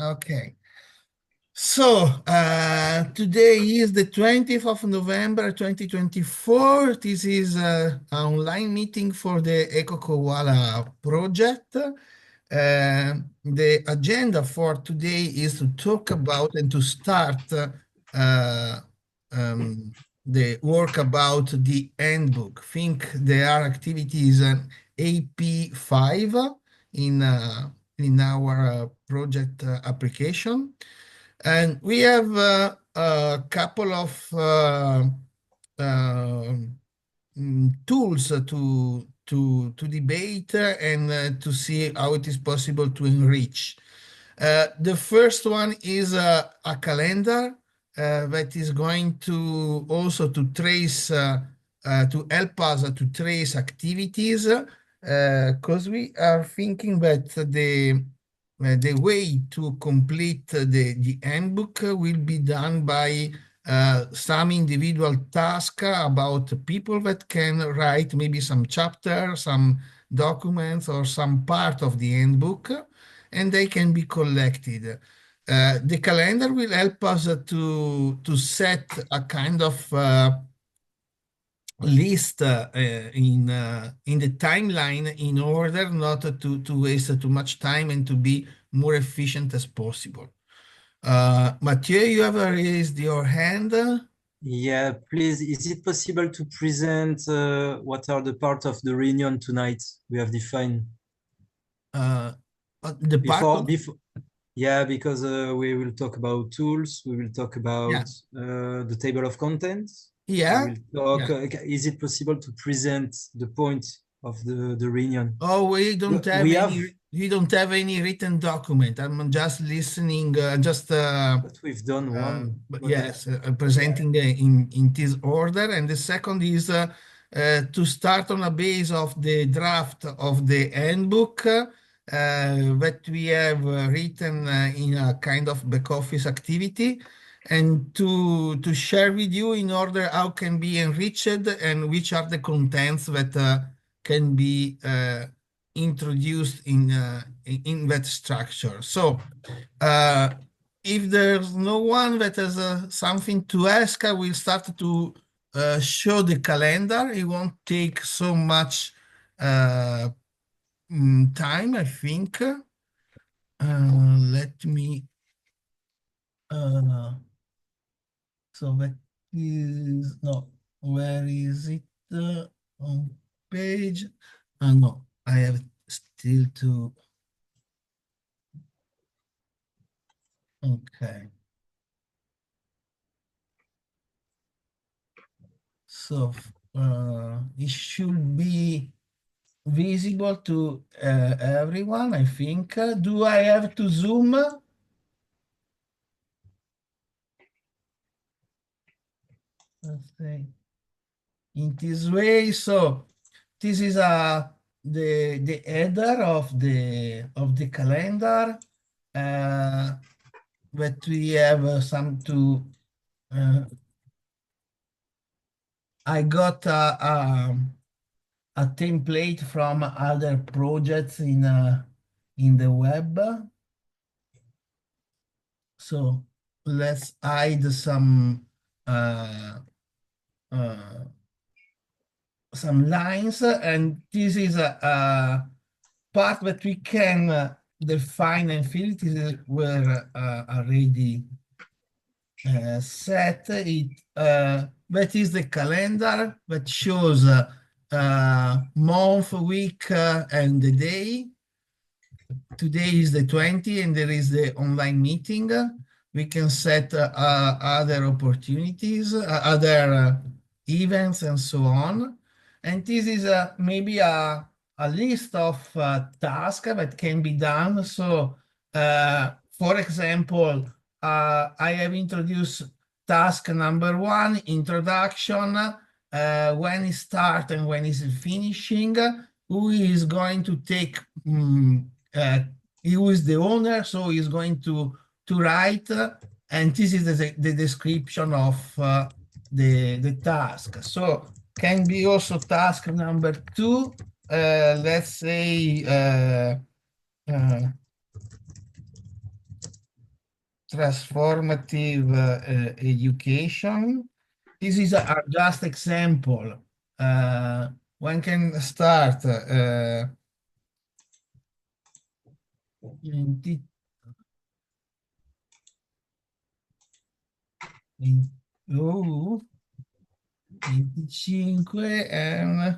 Okay. So, today is the 20th of November 2024. This is an online meeting for the EcoCoWaLa project. The agenda for today is to talk about and to start the work about the handbook. Think there are activities AP5 in our project application. And we have a couple of tools to debate and to see how it is possible to enrich. The first one is a calendar that is going to also to trace to help us to trace activities because we are thinking that the way to complete the handbook will be done by some individual task about people that can write maybe some chapter, some documents, or some part of the handbook, and they can be collected. The calendar will help us to set a kind of list in the timeline in order not to waste too much time and to be more efficient as possible. Mathieu, you have raised your hand. Yeah, please, is it possible to present what are the parts of the reunion tonight we have defined? The part before, yeah, because we will talk about tools, we will talk about the table of contents. Yeah. We will talk, is it possible to present the point of the reunion? Oh, we don't have any written document. I'm just listening, But we've done one. Yes, presenting in this order. And the second is to start on a base of the draft of the handbook that we have written in a kind of back office activity, and to share with you in order how can be enriched and which are the contents that can be introduced in that structure. So if there's no one that has something to ask, I will start to show the calendar. It won't take so much time, I think. Let me. So that is no. Where is it on page? No, I have still to. Okay. So it should be visible to everyone, I think. Do I have to zoom? Let's say in this way. So this is the header of the calendar that we have some to. I got a template from other projects in the web. So let's hide some lines, and this is a part that we can define and fill. This were already set. That is the calendar that shows month, week, and the day. Today is the 20th, and there is the online meeting. We can set other opportunities, other events, and so on. And this is maybe a list of tasks that can be done. So, for example, I have introduced task number 1, introduction, when it starts and when it's finishing, who is going to take, who is the owner, so he's going to write, and this is the description of the task. So can be also task number 2, let's say, transformative education. This is a just example. One can start 20, 20, oh, 25 and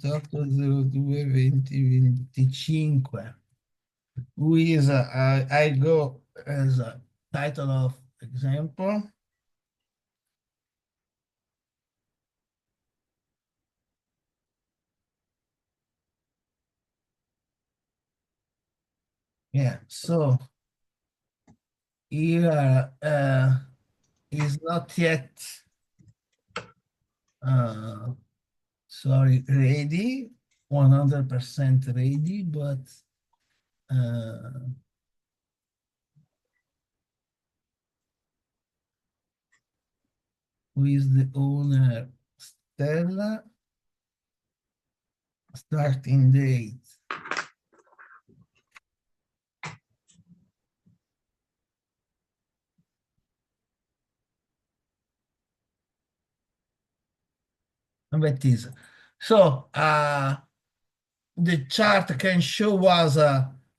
2802 2025. Who is I go as a title of example. Yeah, so here is not yet sorry, ready, 100% ready, but who is the owner? Stella, starting date. That is. So the chart can show us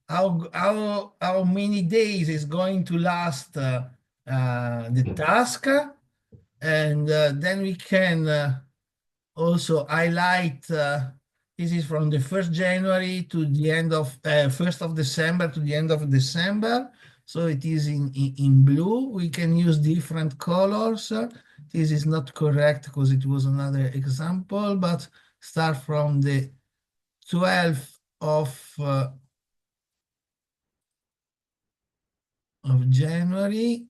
how many days is going to last the task, and then we can also highlight this is from the 1st January to the end of 1st of December to the end of December. So it is in blue. We can use different colors. This is not correct because it was another example, but start from the 12th of January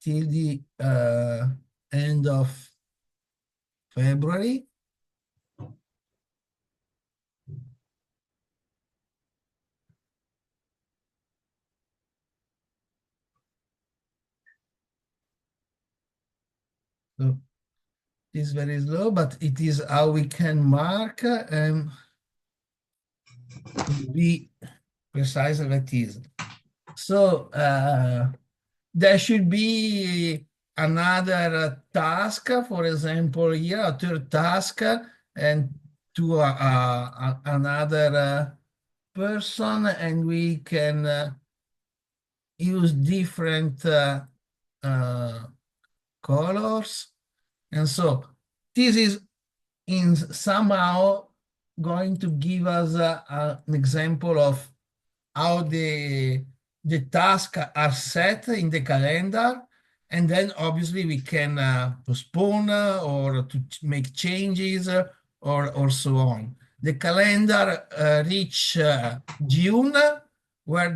till the end of February. So it is very slow, but it is how we can mark and be precise as it is. So there should be another task, for example, here, a third task, and to another person, and we can use different colors. And so this is in somehow going to give us an example of how the tasks are set in the calendar, and then obviously we can postpone or to make changes or so on. The calendar reach June, where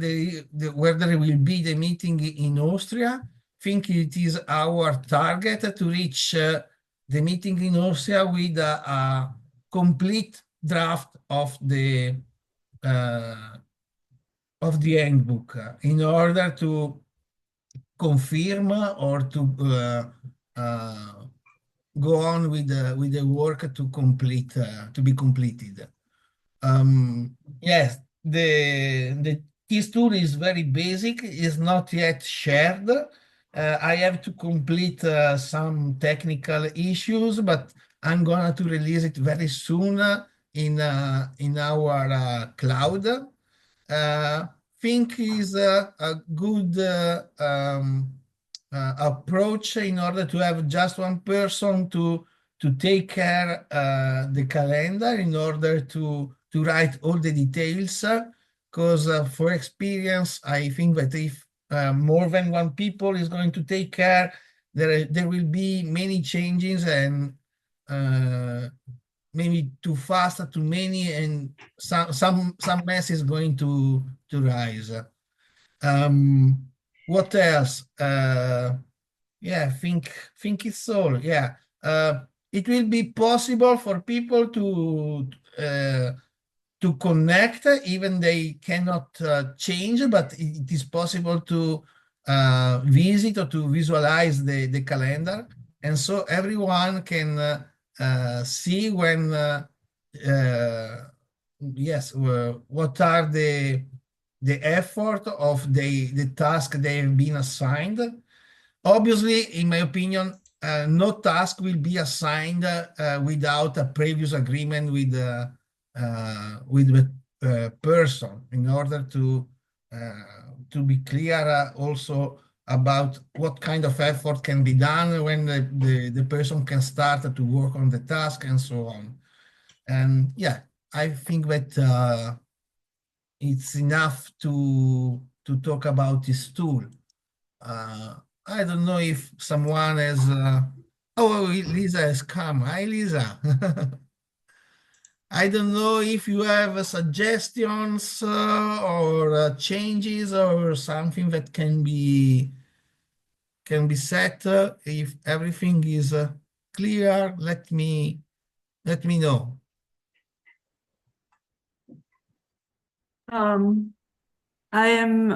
where there will be the meeting in Austria. I think it is our target to reach the meeting in Austria with a complete draft of the handbook in order to confirm or to go on with the work to complete to be completed. Yes, this tool is very basic, is not yet shared. I have to complete some technical issues, but I'm gonna to release it very soon in our cloud. Think is a good approach in order to have just one person to take care the calendar in order to write all the details. Because for experience, I think that if more than one people is going to take care, there will be many changes and maybe too fast, too many, and some mess is going to rise. What else? Yeah, think it's all. Yeah, it will be possible for people to connect, even they cannot change, but it is possible to visit or to visualize the calendar, and so everyone can see when yes, what are the effort of the task they have been assigned. Obviously, in my opinion, no task will be assigned without a previous agreement with the person in order to be clear also about what kind of effort can be done when the person can start to work on the task and so on. And yeah, I think that it's enough to talk about this tool. I don't know if someone has. Oh, Lisa has come. Hi, Lisa. I don't know if you have suggestions or changes or something that can be set. If everything is clear, let me know. I am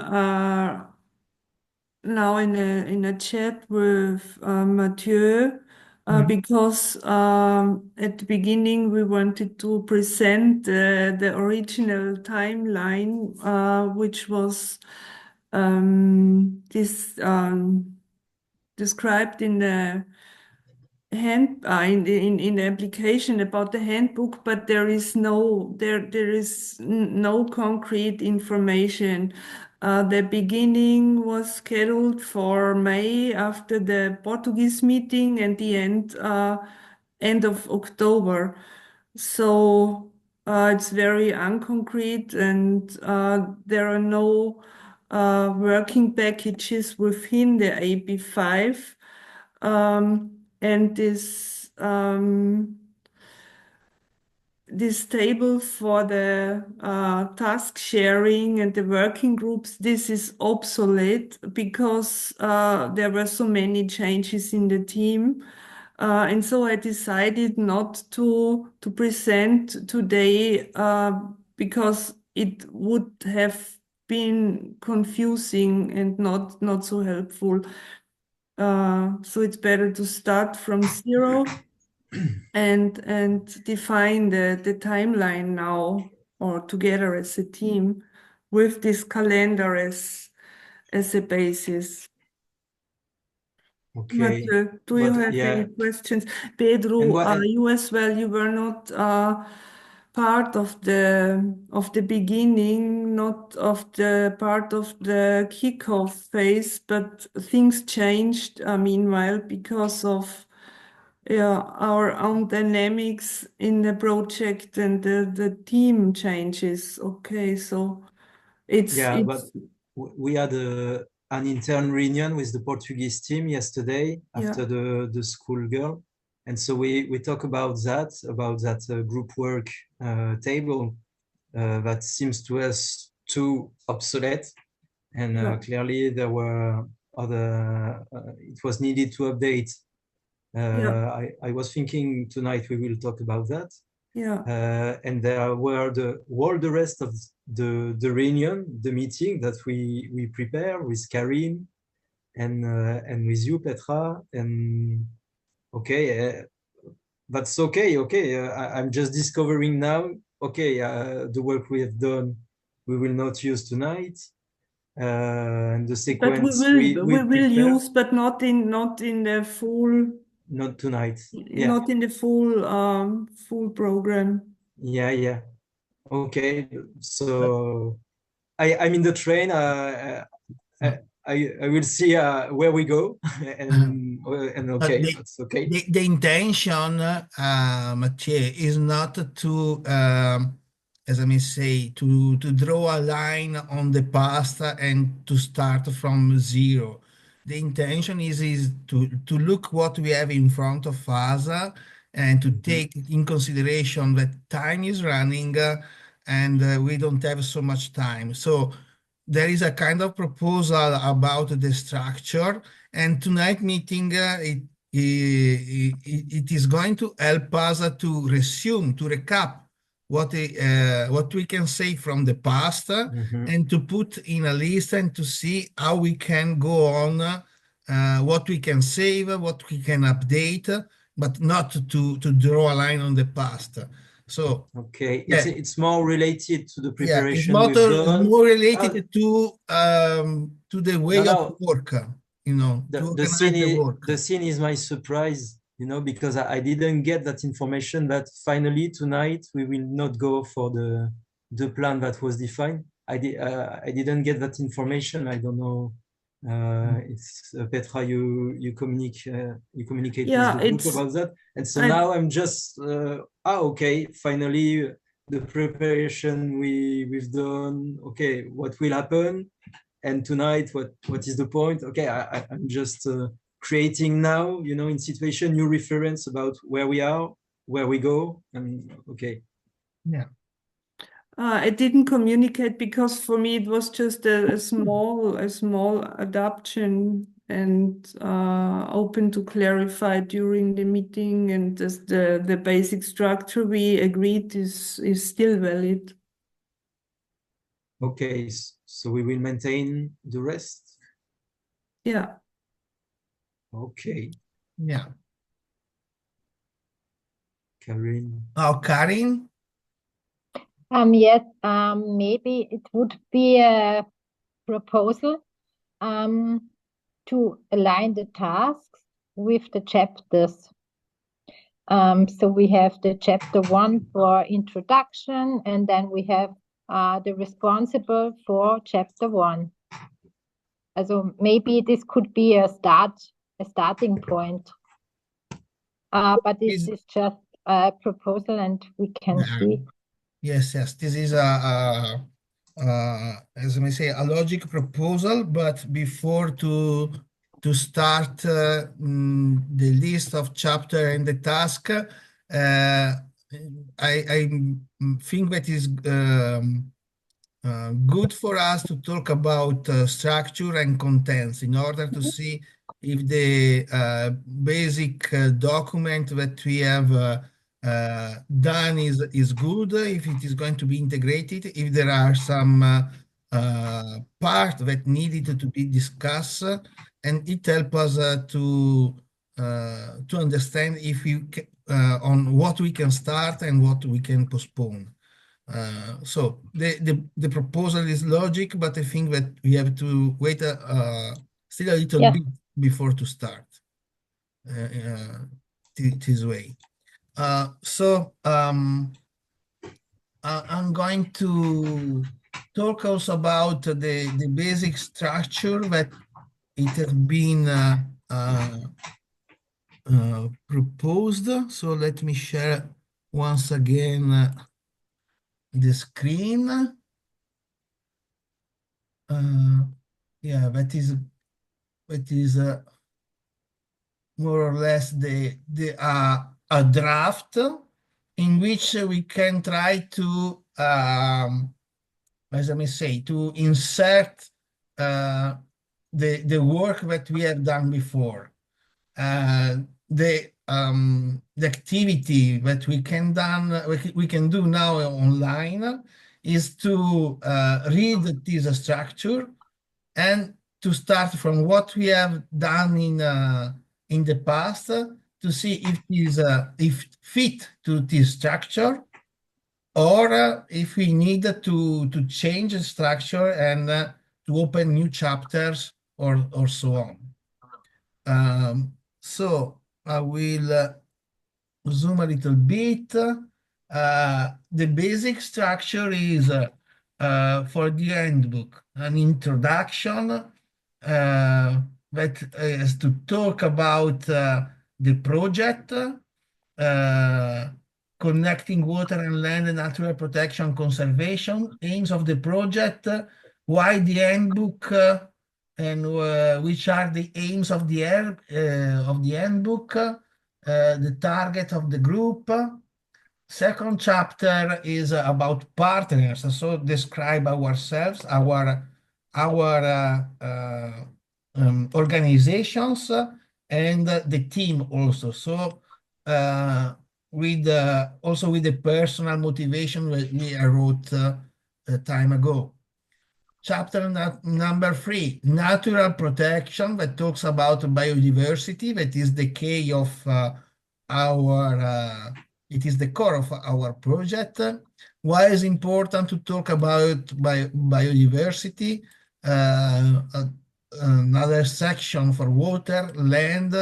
now in a chat with Mathieu because at the beginning we wanted to present the original timeline, which was described in the in the application about the handbook, but there is no concrete information. The beginning was scheduled for May after the Portuguese meeting and the end of October. So it's very unconcrete, and there are no working packages within the AP5. And this table for the task sharing and the working groups, this is obsolete because there were so many changes in the team. And so I decided not to present today because it would have been confusing and not so helpful. So it's better to start from zero and define the timeline now or together as a team with this calendar as a basis. Okay, Do you but have yeah, any questions? and Pedro, what? you as well, you were not part of the beginning, not of the part of the kickoff phase, but things changed meanwhile because of our own dynamics in the project and the team changes. Okay, so Yeah, but it's we had an intern reunion with the Portuguese team yesterday yeah, after the school girl. And so we talk about that group work table that seems to us too obsolete. And yeah, clearly there were it was needed to update. yeah, I was thinking tonight we will talk about that. yeah, And there were all the rest of the reunion, the meeting that we prepare with Karim and with you, Petra. And okay, that's okay. Okay, I'm just discovering now. Okay, the work we have done, we will not use tonight. And the but sequence we we will prepare, use, but not in the full, not tonight. Yeah, not in the full program. yeah. Okay, so I'm in the train. I will see where we go, and But okay, the that's okay. the, the intention, Mathieu, is not to, as I may say, to draw a line on the past and to start from zero. The intention is to look what we have in front of us and to Mhm. take in consideration that time is running and we don't have so much time. So there is a kind of proposal about the structure, and tonight meeting it is going to help us to resume, to recap what we can say from the past Mhm. and to put in a list and to see how we can go on, what we can save, what we can update, but not to draw a line on the past. So Okay, yeah, it's more related to the yeah, it's preparation we've done. more related to the way of No, work, you know, to organize the work. the scene is my surprise, you know, because I didn't get that information that finally tonight we will not go for the plan that was defined. I didn't get that information. I don't know. It's Petra, you communicate with Yeah, the group it's about that, and so I now I'm just okay. Finally, the preparation we've done. Okay, what will happen? And tonight, what is the point? Okay, I'm just creating now, you know, in situation, new reference about where we are, where we go, and okay. Yeah. I didn't communicate because for me it was just a small adaptation and open to clarify during the meeting, and just the basic structure we agreed is still valid. Okay, so we will maintain the rest. Yeah. Okay, Yeah. Karin. Oh, Karin? Yes, maybe it would be a proposal to align the tasks with the chapters. So we have the chapter 1 for introduction, and then we have the responsible for chapter 1. So maybe this could be a starting point. But this is just a proposal, and we can see. Yes, this is as I may say, a logic proposal, but before to start the list of chapter and the task, I think that is good for us to talk about structure and contents in order to see if the basic document that we have done is good, if it is going to be integrated, if there are some part that needed to be discussed, and it helps us to understand if we on what we can start and what we can postpone. So the proposal is logic, but I think that we have to wait still a little bit before to start this way. So I'm going to talk also about the basic structure that it has been proposed. So let me share once again the screen. Yeah, that is more or less a draft in which we can try to, as I may say, to insert the work that we have done before. The activity that we can do now online is to read this structure and to start from what we have done in the past to see if if fit to this structure, or if we need to change the structure and to open new chapters or so on. So I will zoom a little bit. The basic structure is for the handbook, an introduction that is to talk about the project, connecting water and land and natural protection conservation, aims of the project, why the handbook, and which are the aims of the handbook, the target of the group. Second chapter is about partners, so describe ourselves, our organizations, and the team also. So also with the personal motivation we wrote a time ago. Chapter number 3, natural protection, that talks about biodiversity, that is the key of our it is the core of our project. Why is important to talk about biodiversity? Another section for water, land,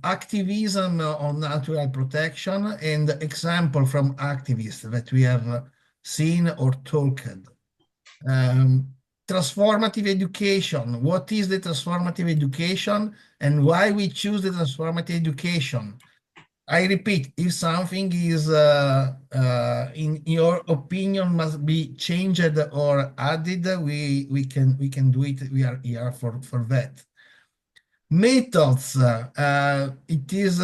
activism on natural protection, and example from activists that we have seen or talked. Transformative education. What is the transformative education and why we choose the transformative education? I repeat, if something is, in your opinion, must be changed or added, we can do it. We are here for that. Methods. It is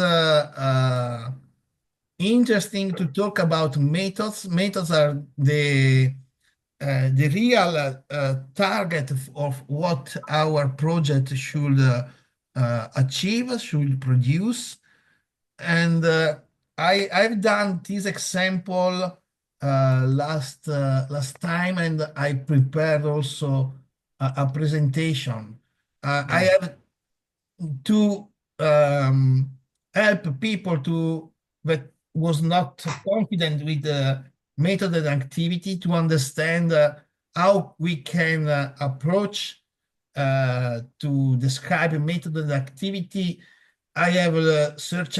interesting to talk about methods. Methods are the real target of what our project should achieve, should produce. And I've done this example last time, and I prepared also a presentation. I have to help people that was not confident with the method and activity to understand how we can approach to describe a method and activity. I have searched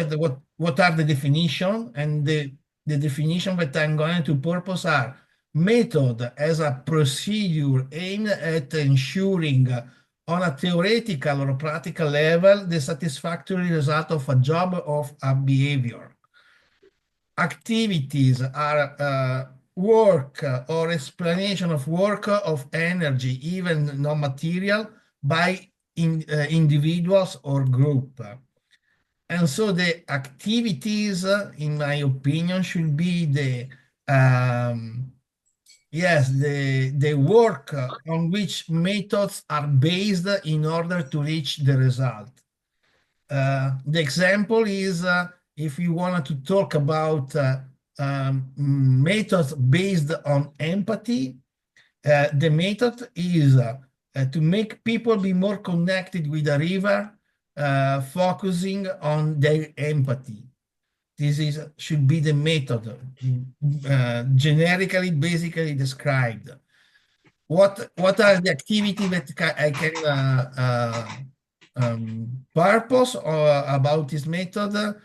what are the definition, and the definition that I'm going to purpose are method as a procedure aimed at ensuring on a theoretical or practical level the satisfactory result of a job of a behavior. Activities are work or explanation of work of energy, even non-material, by individuals or group. And so the activities, in my opinion, should be the work on which methods are based in order to reach the result. The example is if you wanted to talk about methods based on empathy, the method is to make people be more connected with the river, focusing on their empathy. This should be the method, generically, basically described. What are the activities that I can purpose or about this method?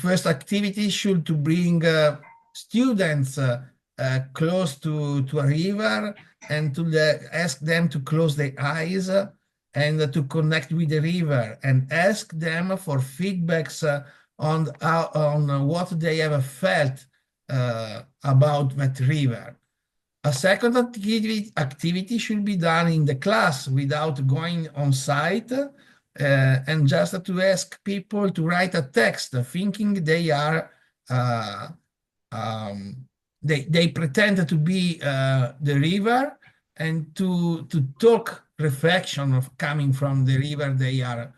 First activity should to bring students close to a river and to ask them to close their eyes and to connect with the river and ask them for feedbacks on what they have felt about that river. A second activity should be done in the class without going on site, and just to ask people to write a text, thinking they are they pretend to be the river, and to talk reflection of coming from the river they are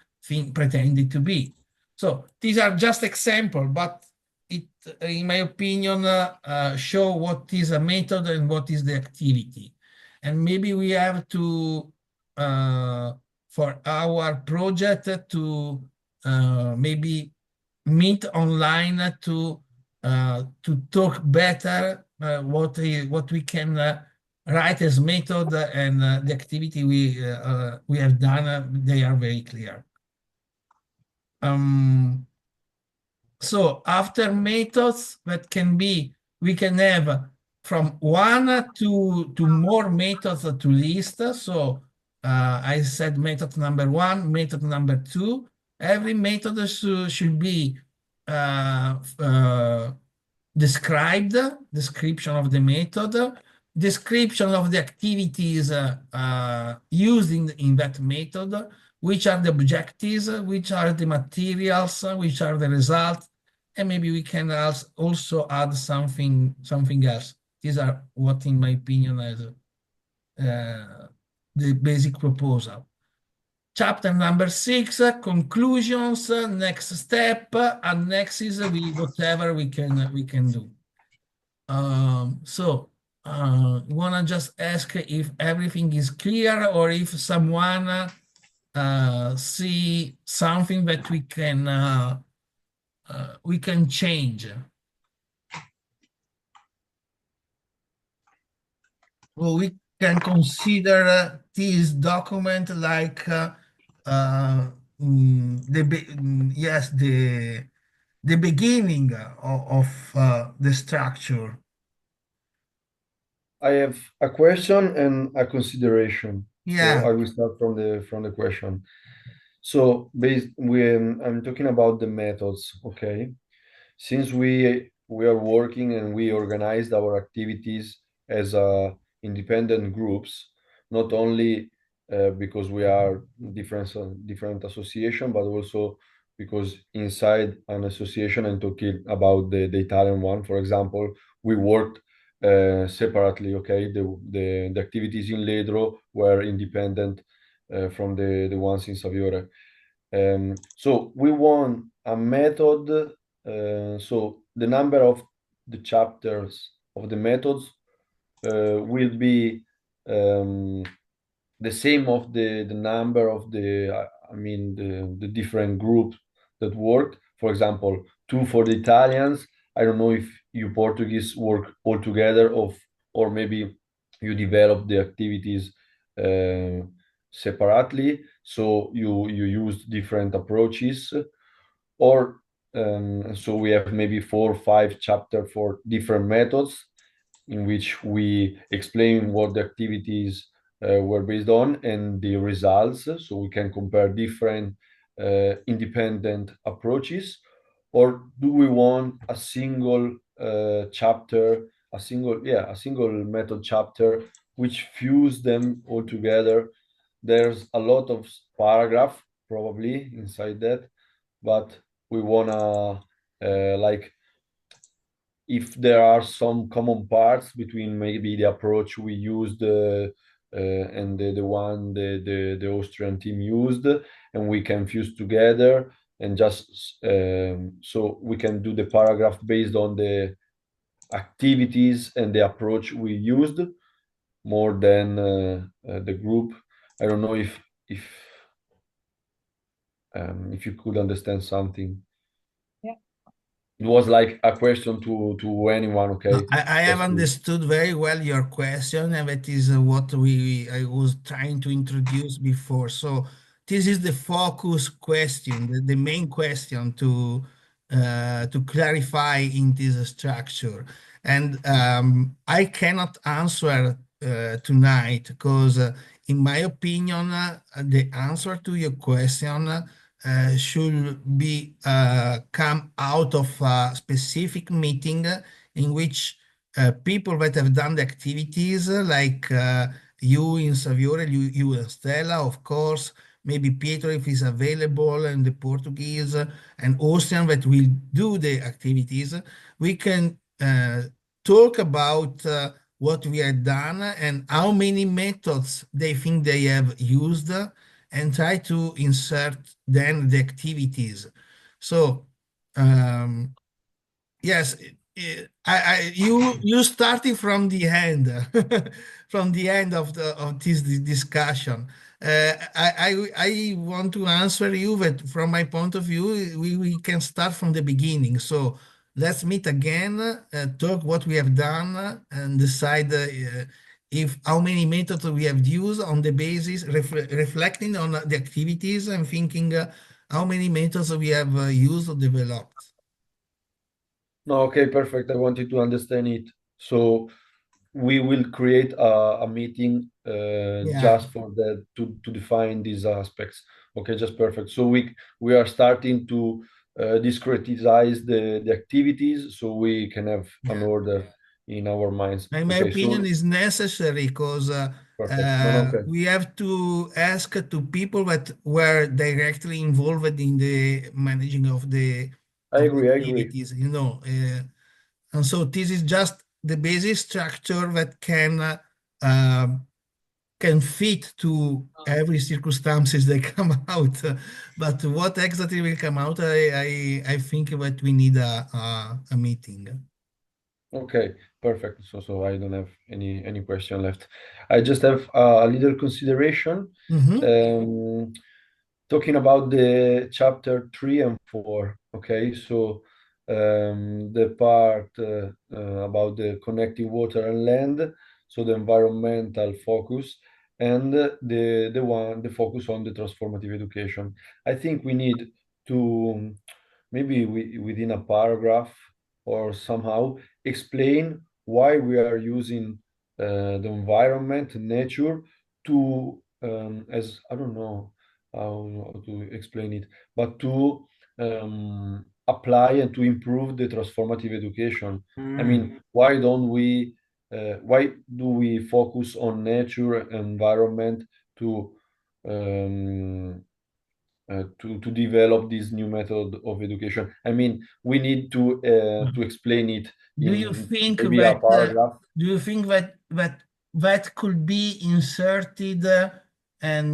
pretending to be. So these are just examples, but it, in my opinion, show what is a method and what is the activity. And maybe we have to, for our project, to maybe meet online to talk better what we can write as method, and the activity we have done, they are very clear. So after methods that can be, we can have from one to more methods to list. So I said method number one, method number two. Every method should be described, description of the method, description of the activities used in that method, which are the objectives, which are the materials, which are the results, and maybe we can also add something else. These are what, in my opinion, is the basic proposal. Chapter number 6, conclusions, next step, annexes, whatever we can do. So wanna just ask if everything is clear, or if someone see something that we can we can change. Well, we can consider this document like yes, the beginning of the structure. I have a question and a consideration. So Yeah. I will start from the question. So based when I'm talking about the methods, okay? Since we are working and we organized our activities as independent groups, not only because we are different association, but also because inside an association, and talking about the Italian one, for example, we worked separately. Okay, the activities in Ledro were independent from the ones in Saviore. So we want a method. So the number of the chapters of the methods will be the same of the number of the different groups that worked. For example, 2 for the Italians. I don't know if you Portuguese work all together, or maybe you develop the activities separately, so you use different approaches, or so we have maybe 4 or 5 chapter for different methods in which we explain what the activities were based on and the results, so we can compare different independent approaches. Or do we want a single chapter, a single method chapter which fuse them all together? There's a lot of paragraph probably inside that, but we wanna like, if there are some common parts between maybe the approach we used and the one the Austrian team used, and we can fuse together and just so we can do the paragraph based on the activities and the approach we used more than the group. I don't know if you could understand something. Yeah. It was like a question to anyone, okay? I have Just to- understood very well your question, and that is what I was trying to introduce before. So this is the focus question, the main question to clarify in this structure. And I cannot answer tonight because, in my opinion, the answer to your question should be come out of a specific meeting in which people that have done the activities, like you in Saviore, you and Stella, of course, maybe Pietro if he's available, and the Portuguese and Austrian that will do the activities, we can talk about what we have done and how many methods they think they have used, and try to insert then the activities. So, yes, you starting from the end, from the end of this discussion. I want to answer you that from my point of view, we can start from the beginning. So let's meet again, talk what we have done, and decide if how many methods we have used on the basis, reflecting on the activities and thinking how many methods we have used or developed. No, okay, perfect. I wanted to understand it. So we will create a meeting Yeah. just for that, to define these aspects. Okay, just perfect. So we are starting to discretize the activities so we can have an Yeah. order in our minds. In my Okay, opinion, so is necessary because perfect. No, no, okay. we have to ask to people that were directly involved in the managing of the I agree. activities, you know. And so this is just the basic structure that can fit to every circumstances that come out. But what exactly will come out, I think that we need a meeting. Okay, perfect. So I don't have any question left. I just have a little consideration. Mhm. talking about the chapter 3 and 4. Okay, so the part about the connecting water and land, so the environmental focus, and the focus on the transformative education. I think we need to maybe within a paragraph or somehow explain why we are using the environment, nature, to as I don't know how to explain it, but to apply and to improve the transformative education. I mean, why do we focus on nature and environment to to develop this new method of education? I mean, we need to explain it Do you in think maybe a that paragraph. that could be inserted and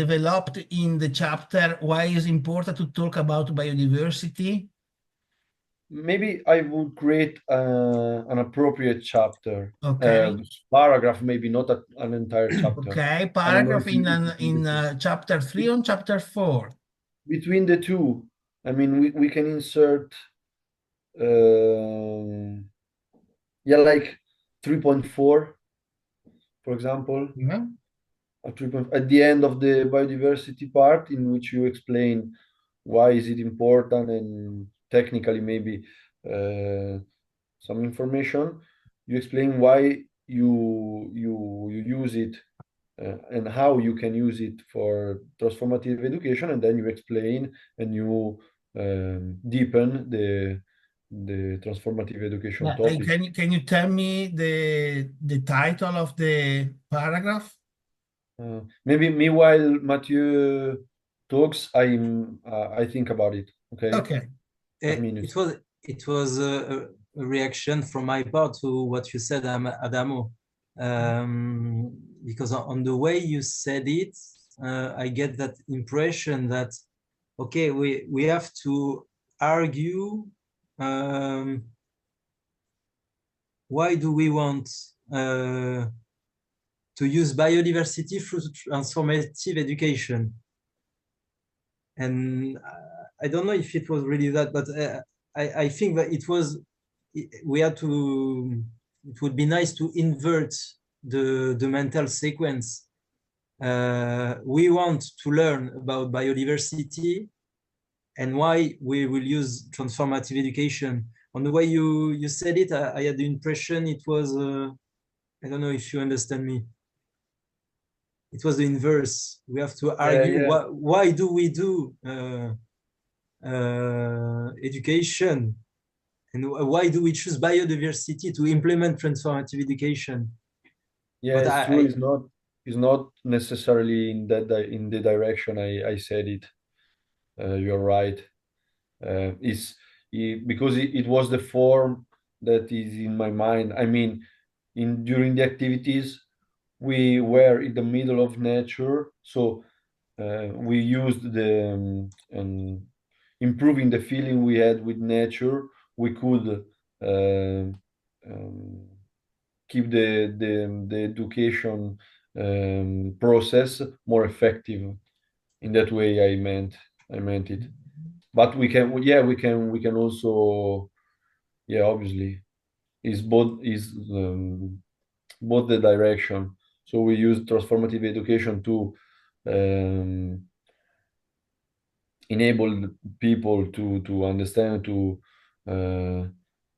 developed in the chapter? Why is important to talk about biodiversity? Maybe I would create an appropriate chapter, Okay. paragraph, maybe not an entire chapter. Okay, I don't know paragraph if you, in chapter 3 on chapter 4. between the two. I mean, we can insert, yeah, like 3.4, for example. Yeah. At the end of the biodiversity part, in which you explain why is it important and technically maybe some information. You explain why you use it and how you can use it for transformative education, and then you explain and you deepen the transformative education Yeah, topic. can you tell me the title of the paragraph? Maybe meanwhile Mathieu talks, I think about it. Okay. Okay. It was a reaction from my part to what you said, Adamo, because on the way you said it, I get that impression that okay, we have to argue why do we want to use biodiversity through transformative education. And I don't know if it was really that, but I think that we had to, it would be nice to invert the mental sequence. We want to learn about biodiversity and why we will use transformative education. On the way you said it, I had the impression it was, I don't know if you understand me. It was the inverse. We have to argue why do we do education, and why do we choose biodiversity to implement transformative education? Yeah, but it's true. It's not necessarily in the direction I said it. You're right. Because it was the form that is in my mind. I mean, during the activities, we were in the middle of nature, so we used the improving the feeling we had with nature. We could keep the education process more effective. In that way, I meant it. But we can also, obviously, is both the direction. So we use transformative education to enable people to understand, to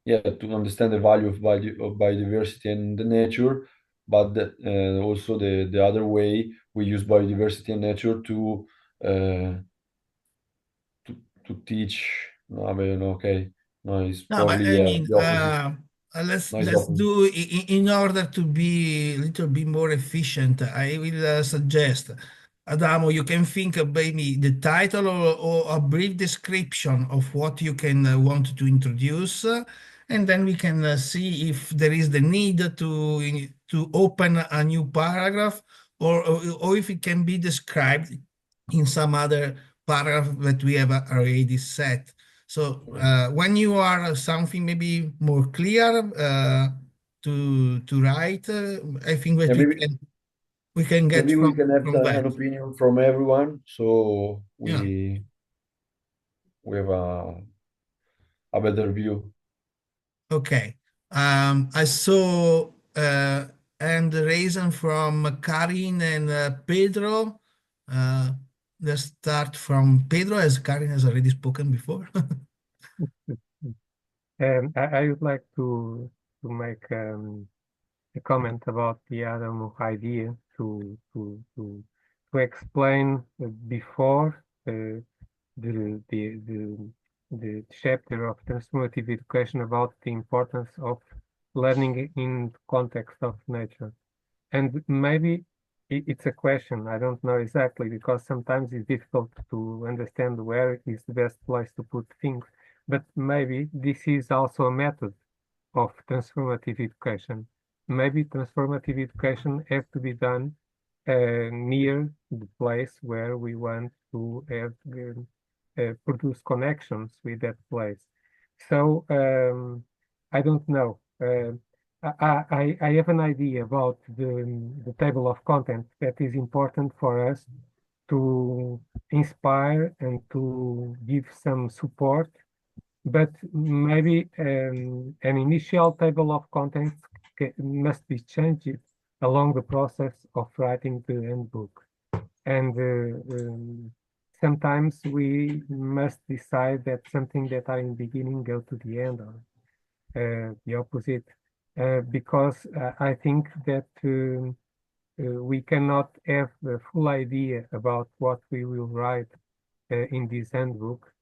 understand the value of biodiversity and the nature, but also the other way we use biodiversity and nature to teach. No, I mean, okay, no, it's probably but I mean, the opposite. let's do in order to be a little bit more efficient. I will suggest, Adamo, you can think of maybe the title or a brief description of what you can want to introduce, and then we can see if there is the need to open a new paragraph, or if it can be described in some other paragraph that we have already set. So when you are something maybe more clear to write, I think that we can. we can get Maybe we can have from that. an opinion from everyone, so Yeah. we have a better view. Okay. I saw and raising from Karin and Pedro. Let's start from Pedro, as Karin has already spoken before. I would like to make a comment about the Adam idea to explain before the chapter of transformative education about the importance of learning in the context of nature. And maybe it's a question, I don't know exactly, because sometimes it's difficult to understand where is the best place to put things. But maybe this is also a method of transformative education. Maybe transformative education has to be done near the place where we want to have produce connections with that place. So I don't know. I have an idea about the table of content that is important for us to inspire and to give some support, but maybe an initial table of contents must be changed along the process of writing the handbook. And sometimes we must decide that something that are in the beginning go to the end, or the opposite, because I think that we cannot have the full idea about what we will write in this handbook.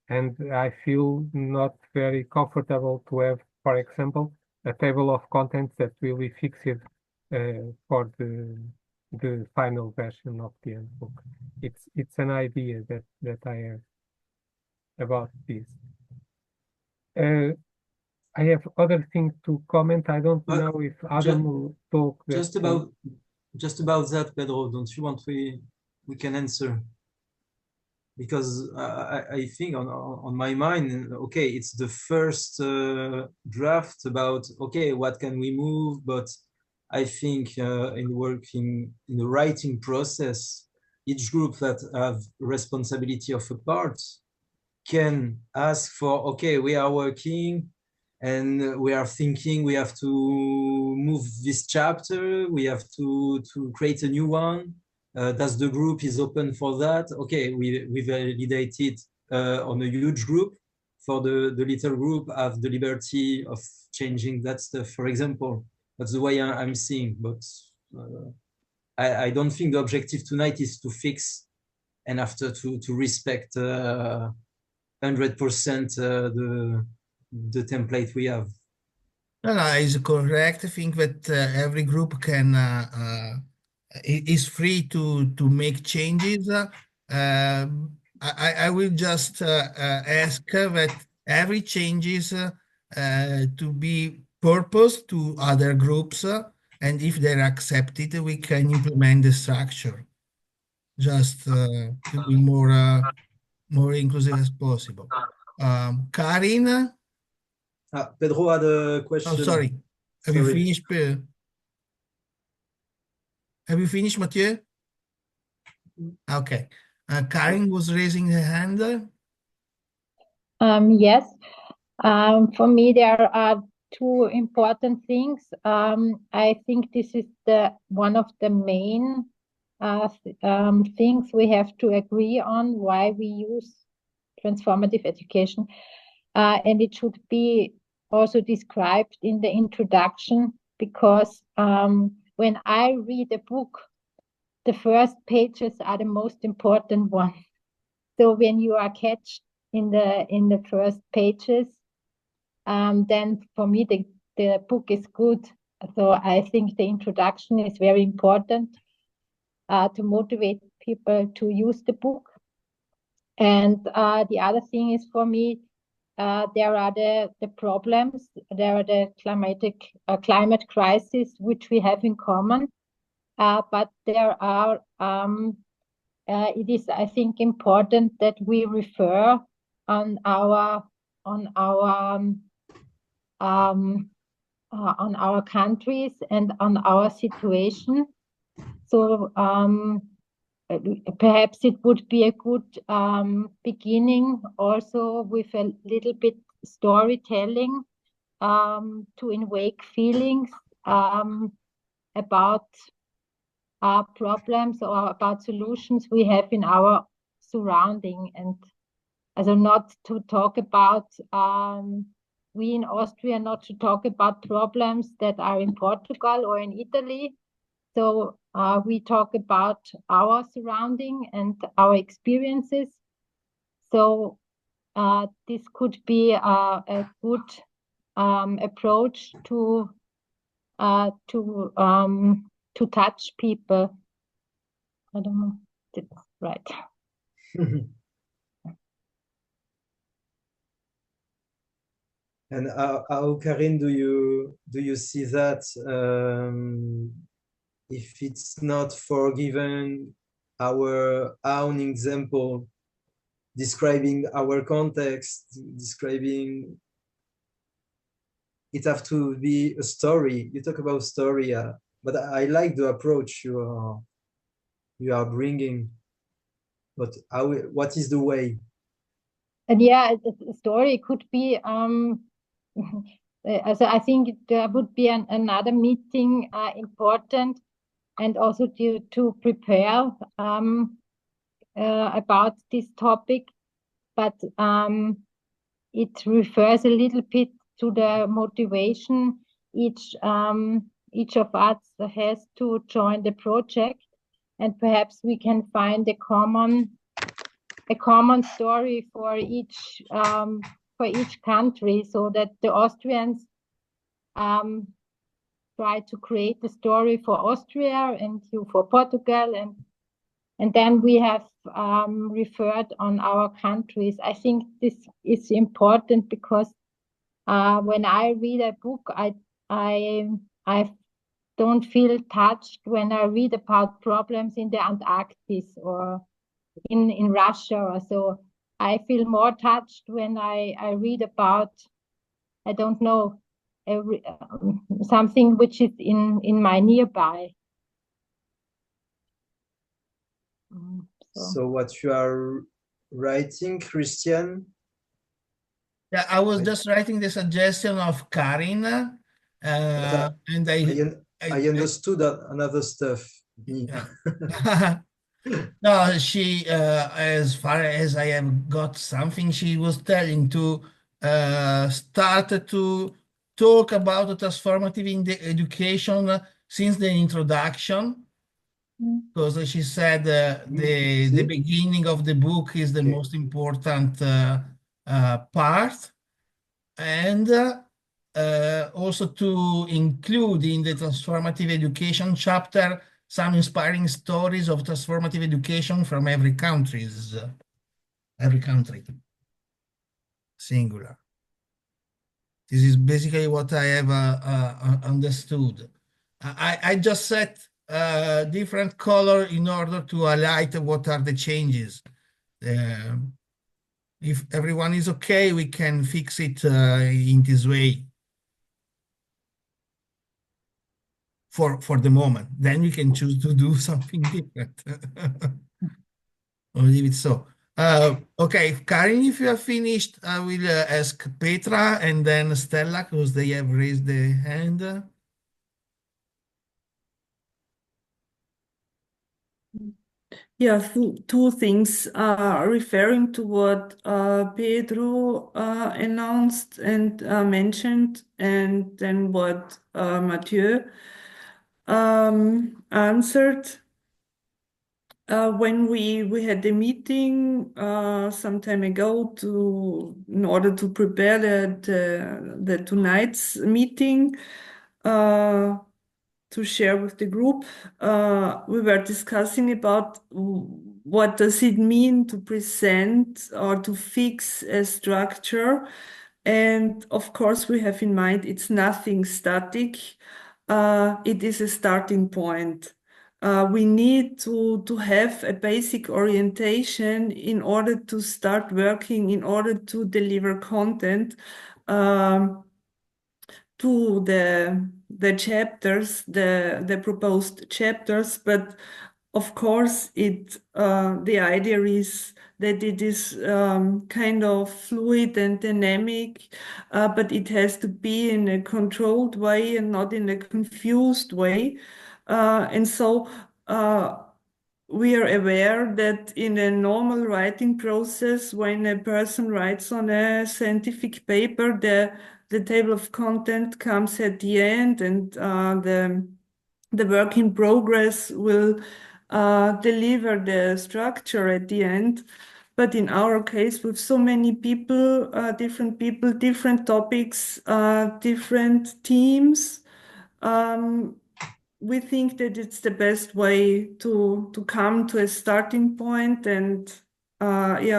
And I feel not very comfortable to have, for example, a table of contents that will be fixed for the final version of the handbook. It's an idea that I have about this. I have other things to comment. I don't know if Adam will talk. Just about that, Pedro, don't you want we can answer? Because I think on my mind, okay, it's the first draft about, okay, what can we move? But I think in the writing process, each group that have responsibility of a part can ask for, okay, we are working and we are thinking we have to move this chapter, we have to create a new one. Does the group is open for that? Okay, we validate it on a huge group. For the little group, have the liberty of changing that stuff, for example. That's the way I'm seeing. But I don't think the objective tonight is to fix and after to respect 100% the template we have. No, is correct. I think that every group can is free to make changes. I will just ask that every changes to be purposed to other groups, and if they're accepted, we can implement the structure just to be more inclusive as possible. Karin? Pedro had a question. Oh, sorry. Have you finished? Have you finished, Mathieu? Okay. Karin was raising her hand. Yes. For me, there are two important things. I think this is one of the main things we have to agree on why we use transformative education. And it should be also described in the introduction, because when I read a book, the first pages are the most important one. So when you are catched in the first pages, then for me the book is good. So I think the introduction is very important to motivate people to use the book. And the other thing is, for me, there are the problems, there are the climate crisis which we have in common, but there are it is, I think, important that we refer on our countries and on our situation, So perhaps it would be a good beginning also with a little bit storytelling to invoke feelings about problems or about solutions we have in our surrounding, and also not to talk about we in Austria, not to talk about problems that are in Portugal or in Italy. So we talk about our surrounding and our experiences. So this could be a good approach to touch people. I don't know if that's right. And how, Karin, do you see that if it's not forgiven our own example, describing our context, describing it have to be a story. You talk about story, but I like the approach you are bringing. But what is the way? And yeah, a story could be. So I think there would be another meeting important, and also to prepare about this topic, but it refers a little bit to the motivation each of us has to join the project, and perhaps we can find a common story for each country, so that the Austrians try to create a story for Austria and you for Portugal, and then we have referred on our countries. I think this is important because when I read a book, I don't feel touched when I read about problems in the Antarctic or in Russia or so. I feel more touched when I read about, I don't know, something which is in my nearby. So what you are writing, Christian? Yeah, I was just writing the suggestion of Karin, and I understood another stuff. Yeah. No, she, as far as I have got something, she was telling to start to talk about the transformative in the education since the introduction, because she said the beginning of the book is the most important part, and also to include in the transformative education chapter some inspiring stories of transformative education from every country, singular. This is basically what I have understood. I just set different color in order to highlight what are the changes. If everyone is okay, we can fix it in this way. For the moment, then we can choose to do something different. Or leave it so. Okay, Karin, if you are finished, I will ask Petra and then Stella, because they have raised the hand. Yeah, two things referring to what Pedro announced and mentioned, and then what Mathieu answered. When we had a meeting some time ago in order to prepare the tonight's meeting to share with the group, we were discussing about what does it mean to present or to fix a structure. And of course, we have in mind it's nothing static. It is a starting point. We need to have a basic orientation in order to start working, in order to deliver content. to the chapters, the proposed chapters, but of course the idea is that it is kind of fluid and dynamic, but it has to be in a controlled way and not in a confused way. And so we are aware that in a normal writing process, when a person writes on a scientific paper, the table of content comes at the end, and the work in progress will deliver the structure at the end. But in our case, with so many people, different topics, different teams, we think that it's the best way to come to a starting point and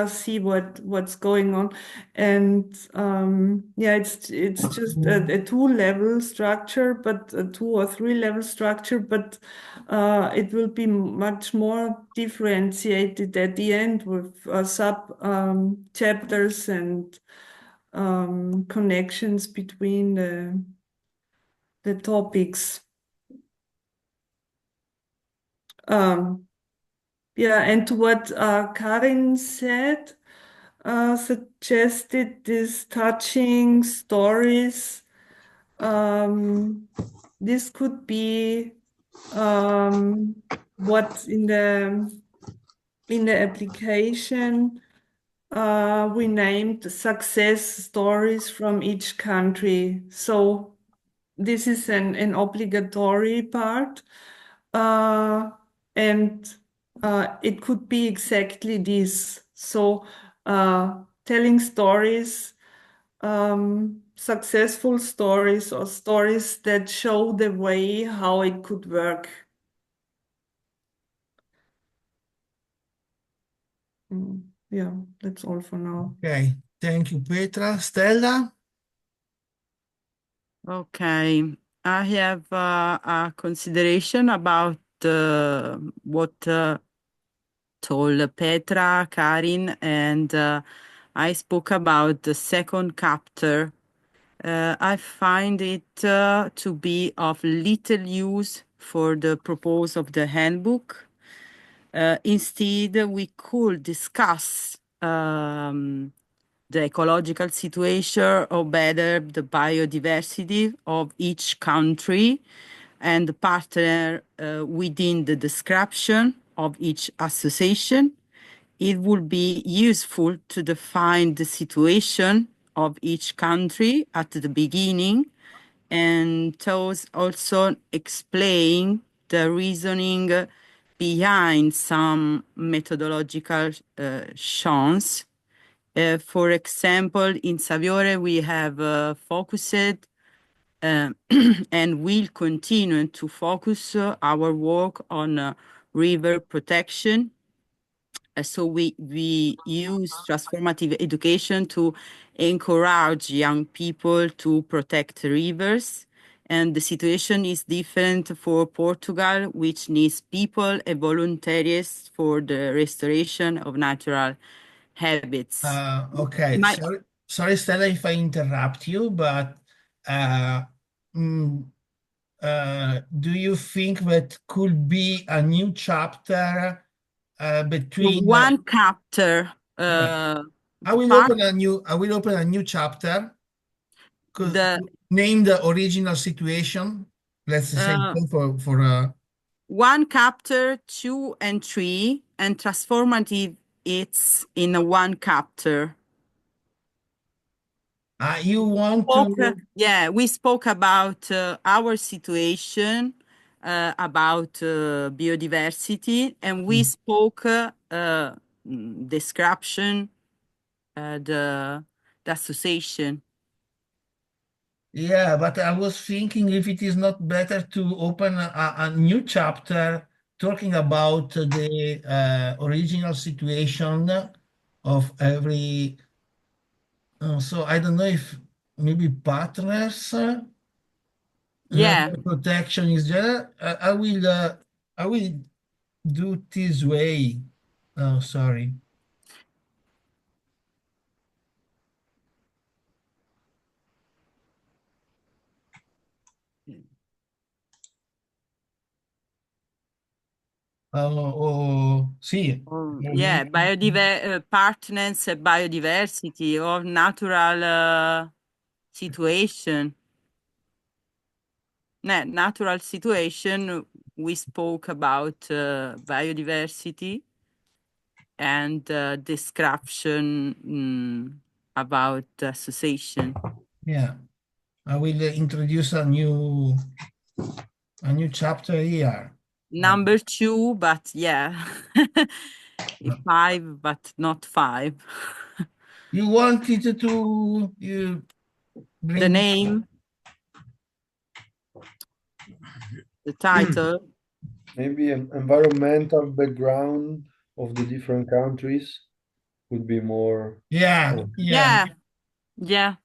see what's going on. And it's just a two-level structure, but a 2 or 3 level structure, but it will be much more differentiated at the end with sub chapters and connections between the topics. And to what Karin said, suggested these touching stories. This could be what in the application we named success stories from each country. So this is an obligatory part. And it could be exactly this. So telling stories, successful stories or stories that show the way how it could work. Yeah, that's all for now. Okay, thank you, Petra. Stella? Okay, I have a consideration about what told Petra, Karin, and I spoke about the second chapter. I find it to be of little use for the purpose of the handbook. Instead, we could discuss the ecological situation, or better, the biodiversity of each country, and partner within the description of each association. It would be useful to define the situation of each country at the beginning, and thus also explain the reasoning behind some methodological chance. For example, in Saviore, we have focused and will continue to focus our work on river protection. So we use transformative education to encourage young people to protect rivers. And the situation is different for Portugal, which needs people and volunteers for the restoration of natural habits. Okay, My- sorry, Stella, if I interrupt you, but do you think that could be a new chapter between One chapter. I will part- open a new chapter The name the original situation. Let's say for one chapter, 2 and 3, and transformative. It's in a one chapter. You want to Yeah, we spoke about our situation, about biodiversity, and we spoke description, the association. Yeah, but I was thinking if it is not better to open a new chapter talking about the original situation of every. So I don't know if maybe partners, Yeah. protection is general. I will do this way. Oh, sorry. Sì. Yeah, partners and biodiversity or natural situation. Natural situation, we spoke about biodiversity and description about association. Yeah, I will introduce a new chapter here. Number 2, but yeah, 5, but not 5. You wanted to bring The name, the title. Maybe an environmental background of the different countries would be more. Yeah, Yeah, yeah.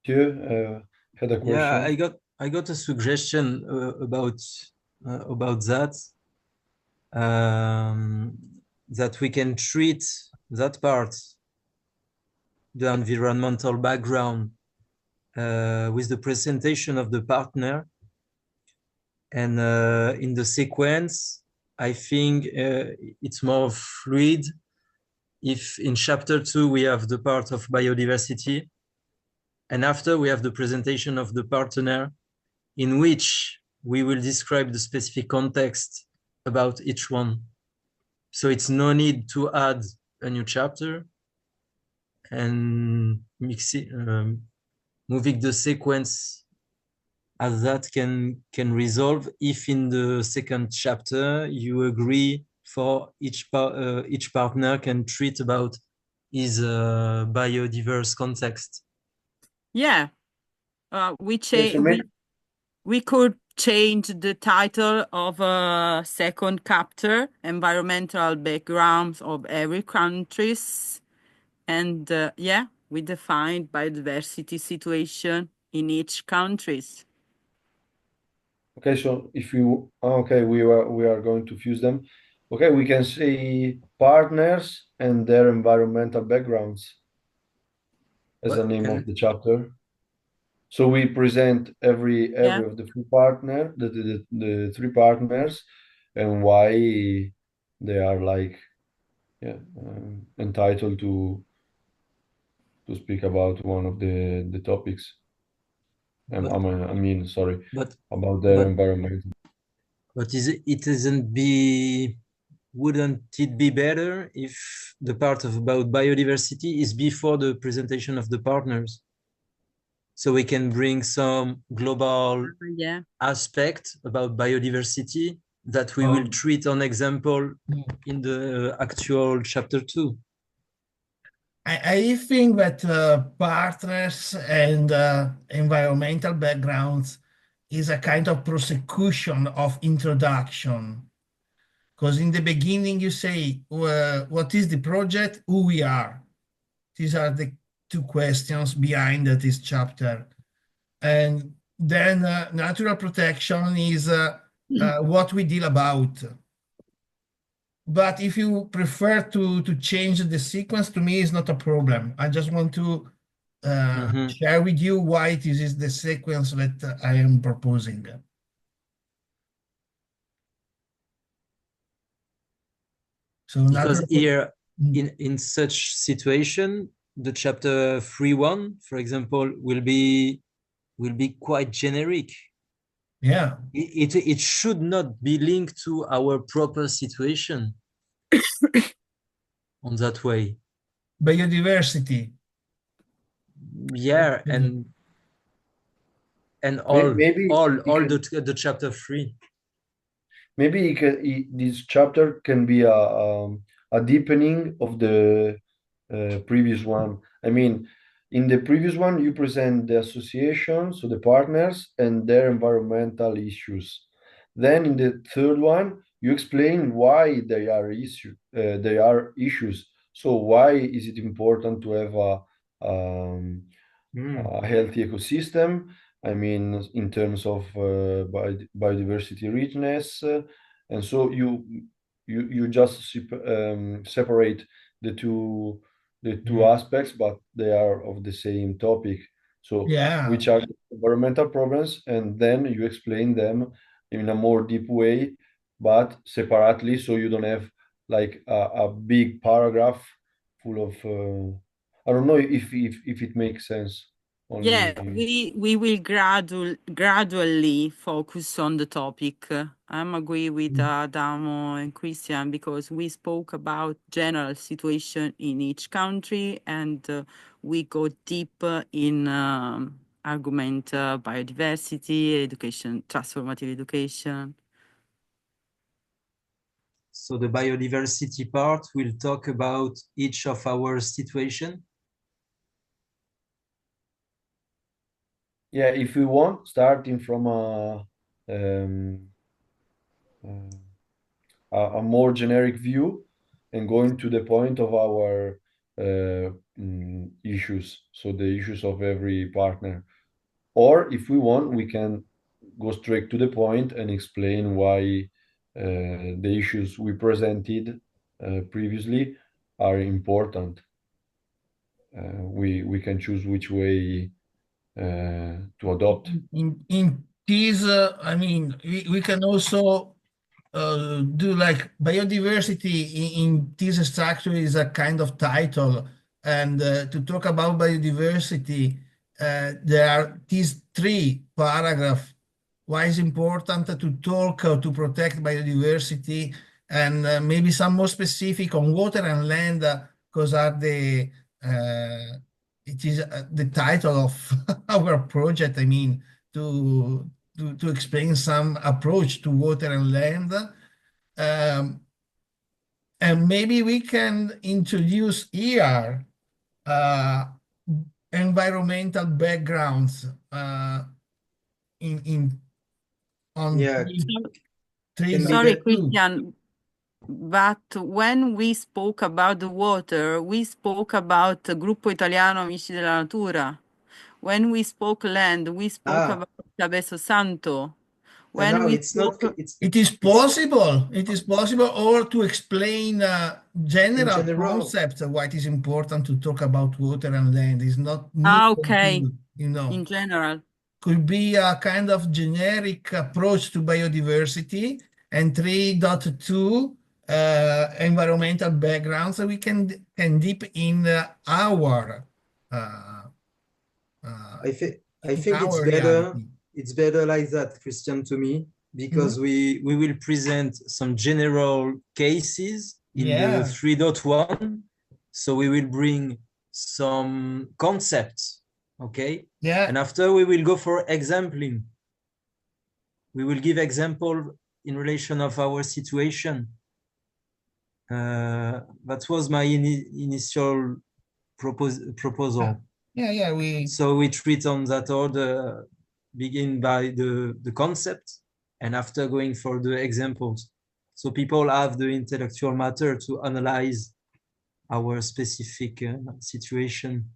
You had a Yeah, question? I got a suggestion about that. That we can treat that part, the environmental background, with the presentation of the partner, and in the sequence, I think it's more fluid if in chapter 2 we have the part of biodiversity, and after we have the presentation of the partner, in which we will describe the specific context about each one. So it's no need to add a new chapter, and moving the sequence as that can resolve if in the second chapter you agree for each partner can treat about his biodiverse context. Yeah, we Yes, change. We could change the title of a second chapter, environmental backgrounds of every countries, and yeah, we defined biodiversity situation in each countries. Okay, so if you okay, we are going to fuse them. Okay, we can say partners and their environmental backgrounds as the name of the chapter. So we present every of the the three partners and why they are like entitled to speak about one of the topics. I mean, sorry, about their environment. But wouldn't it be better if the part about biodiversity is before the presentation of the partners? So we can bring some global aspect about biodiversity that we will treat on example in the actual chapter 2. I think that partners and environmental backgrounds is a kind of prosecution of introduction. Because in the beginning you say, what is the project, who we are? These are the two questions behind this chapter. And then natural protection is what we deal about. But if you prefer to change the sequence, to me, it's not a problem. I just want to share with you why this is the sequence that I am proposing. So because here, in such situation, the chapter 3.1, for example, will be quite generic. Yeah. It should not be linked to our proper situation on that way. Biodiversity. Yeah, and all the chapter 3. Maybe this chapter can be a deepening of the previous one. I mean, in the previous one, you present the association, so the partners and their environmental issues. Then in the third one, you explain why they are issues. So why is it important to have a healthy ecosystem? I mean, in terms of biodiversity richness, and so you just separate the two aspects, but they are of the same topic. So Yeah. which are environmental problems, and then you explain them in a more deep way, but separately, so you don't have like a big paragraph full of I don't know if it makes sense. Yeah, Only we will gradually focus on the topic. I'm agree with Adamo and Christian, because we spoke about general situation in each country, and we go deep in argument biodiversity, education, transformative education. So the biodiversity part will talk about each of our situation. yeah, if we want, starting from a more generic view and going to the point of our issues, so the issues of every partner. Or if we want, we can go straight to the point and explain why the issues we presented previously are important. We can choose which way to adopt. In this, I mean, we can also do like biodiversity in this structure is a kind of title. And to talk about biodiversity, there are these 3 paragraphs. Why is important to talk to protect biodiversity, and maybe some more specific on water and land, because are it is the title of our project. I mean, to explain some approach to water and land. And maybe we can introduce here environmental backgrounds in on Yeah. three Sorry, 3.2. Christian, but when we spoke about the water, we spoke about Gruppo Italiano Amici della Natura. When we spoke land, we spoke about Cabeco Santo. When No, we it's not. spoke, It is possible. It is possible, or to explain general general. concepts of what is important to talk about water and land. Is not okay, good, you know. in general. Could be a kind of generic approach to biodiversity, and 3.2 environmental backgrounds. So we can deep in our I think it's our better. reality. It's better like that, Christian, to me, because we will present some general cases in the 3.1. So we will bring some concepts, okay? Yeah. And after we will go for exampling. We will give example in relation of our situation. That was my initial proposal. Yeah. So we treat on that order, begin by the concept, and after going for the examples. So people have the intellectual matter to analyze our specific situation.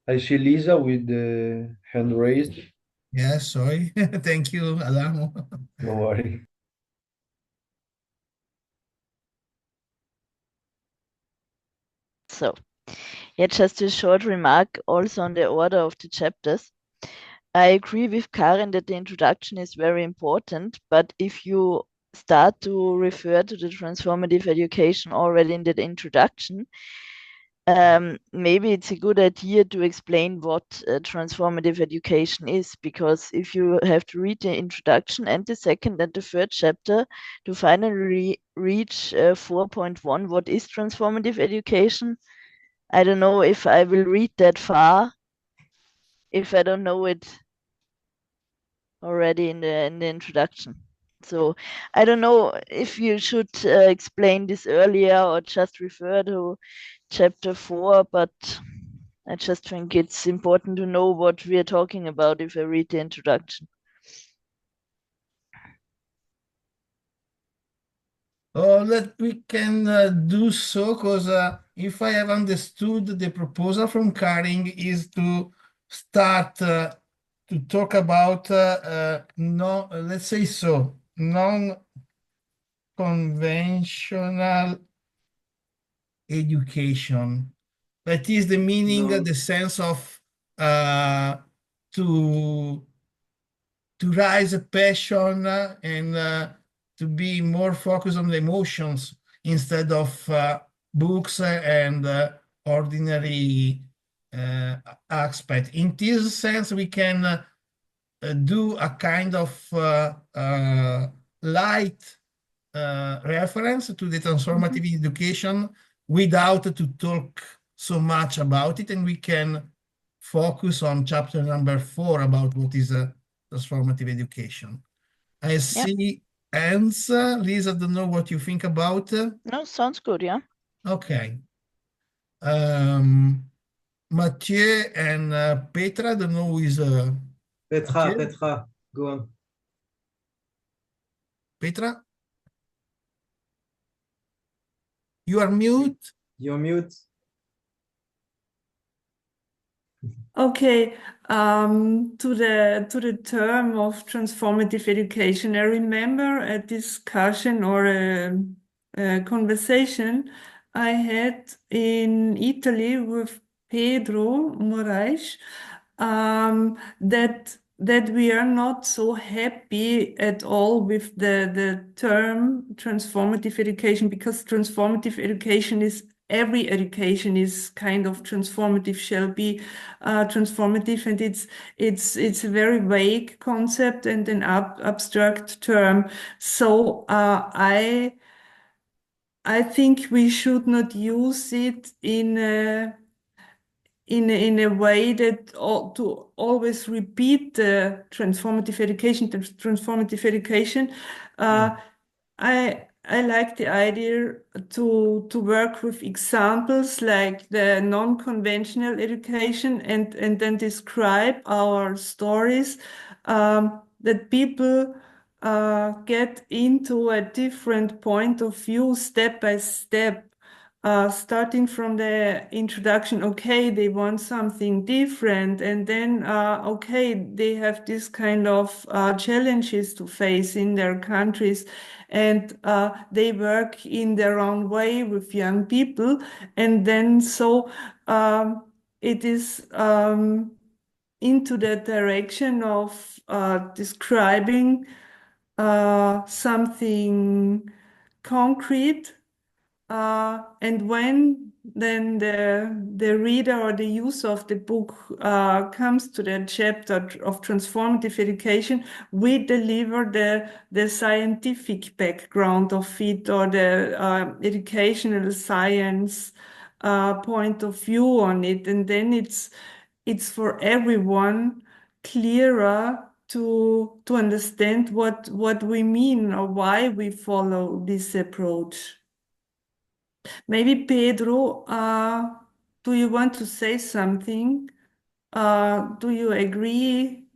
I see Lisa with the hand raised. Yeah, sorry. Thank you, Adamo. Don't worry. So, yeah, just a short remark also on the order of the chapters. I agree with Karin that the introduction is very important, but if you start to refer to the transformative education already in the introduction, maybe it's a good idea to explain what transformative education is, because if you have to read the introduction and the second and the third chapter to finally reach 4.1, what is transformative education? I don't know if I will read that far if I don't know it already in the introduction. So I don't know if you should explain this earlier or just refer to chapter 4, but I just think it's important to know what we are talking about if I read the introduction. We can do so, because if I have understood, the proposal from Karin is to start to talk about let's say so, non-conventional education. That is the meaning, No. the sense of to rise a passion and to be more focused on the emotions instead of books and ordinary aspect. In this sense, we can do a kind of light reference to the transformative education without to talk so much about it, and we can focus on chapter number 4 about what is transformative education. I see hands. Lisa, I don't know what you think about. No, sounds good, yeah. Okay. Mathieu and Petra, I don't know who is Petra, Mathieu? Petra, go on. Petra? You are mute. You're mute. Okay, to the term of transformative education, I remember a discussion or a conversation I had in Italy with Pedro Moraes, that we are not so happy at all with the term transformative education, because transformative education is every education is kind of transformative, shall be transformative, and it's a very vague concept and an abstract term. So I think we should not use it in a way that to always repeat the transformative education. I like the idea to work with examples like the non-conventional education and then describe our stories, that people get into a different point of view step by step. Starting from the introduction, okay, they want something different, and then, okay, they have this kind of challenges to face in their countries, and they work in their own way with young people, and then so it is into the direction of describing something concrete. And when then the reader or the user of the book comes to the chapter of transformative education, we deliver the scientific background of it, or the educational science point of view on it, and then it's for everyone clearer to understand what we mean or why we follow this approach. Maybe Pedro, do you want to say something? Do you agree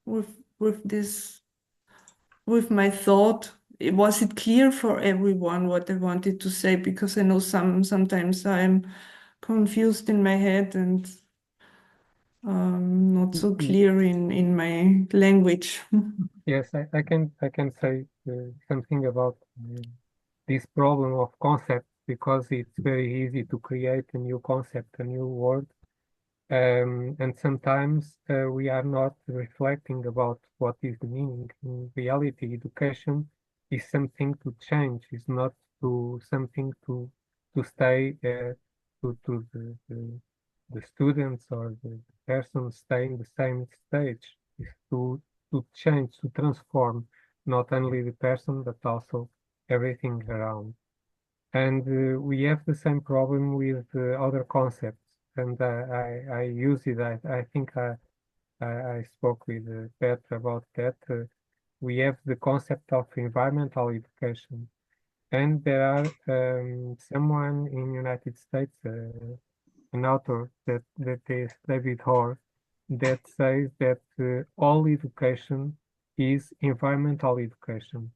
with this, with my thought? Was it clear for everyone what I wanted to say? Because I know sometimes I'm confused in my head and not so clear in my language. Yes, I can say something about this problem of concepts, because it's very easy to create a new concept, a new word, and sometimes we are not reflecting about what is the meaning. In reality, education is something to change, is not to something to stay to the students or the person stay in the same stage. Is to change, to transform not only the person but also everything around. And we have the same problem with other concepts, and I use it. I think I spoke with Petra about that. We have the concept of environmental education, and there are someone in United States, an author that is David Hoare, that says that all education is environmental education.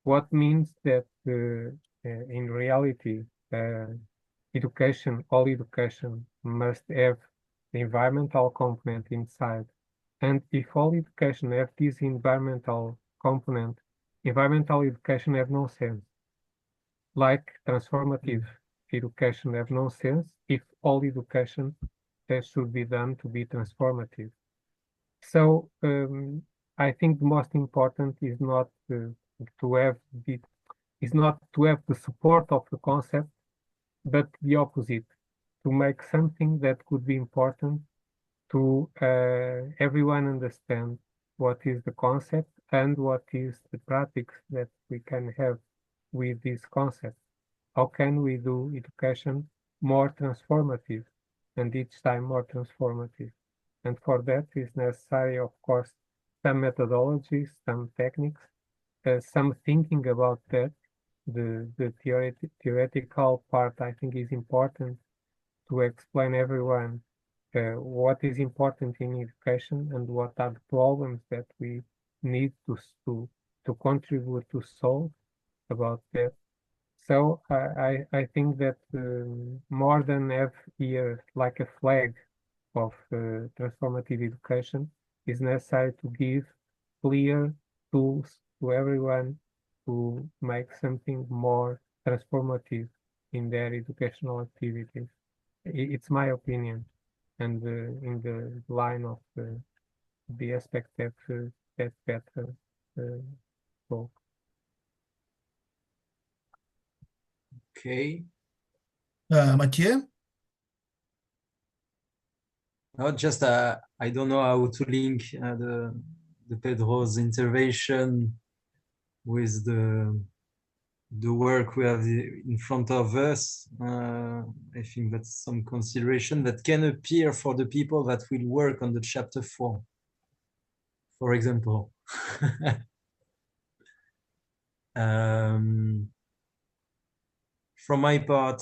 What means that in reality, education, all education must have the environmental component inside. And if all education have this environmental component, environmental education have no sense. Like transformative education have no sense if all education should be done to be transformative. So I think the most important is not to have the support of the concept, but the opposite, to make something that could be important to everyone understand what is the concept and what is the practice that we can have with this concept. How can we do education more transformative and each time more transformative? And for that is necessary, of course, some methodologies, some techniques, some thinking about that. The theoretical part, I think, is important to explain everyone what is important in education and what are the problems that we need to contribute to solve about that. So I think that more than have here like a flag of transformative education is necessary to give clear tools to everyone to make something more transformative in their educational activities. It's my opinion, and in the line of the aspect that Petra spoke. Okay. Mathieu? No, just I don't know how to link the Pedro's intervention with the work we have in front of us. I think that's some consideration that can appear for the people that will work on the chapter 4, for example. From my part,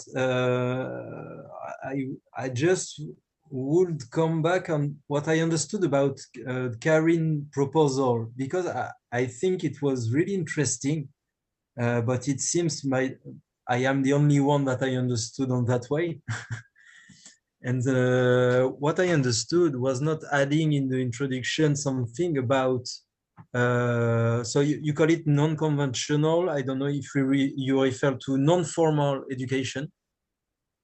I just would come back on what I understood about Karin's proposal, because I think it was really interesting, but it seems I am the only one that I understood on that way. And what I understood was not adding in the introduction something about, so you call it non-conventional. I don't know if you refer to non-formal education,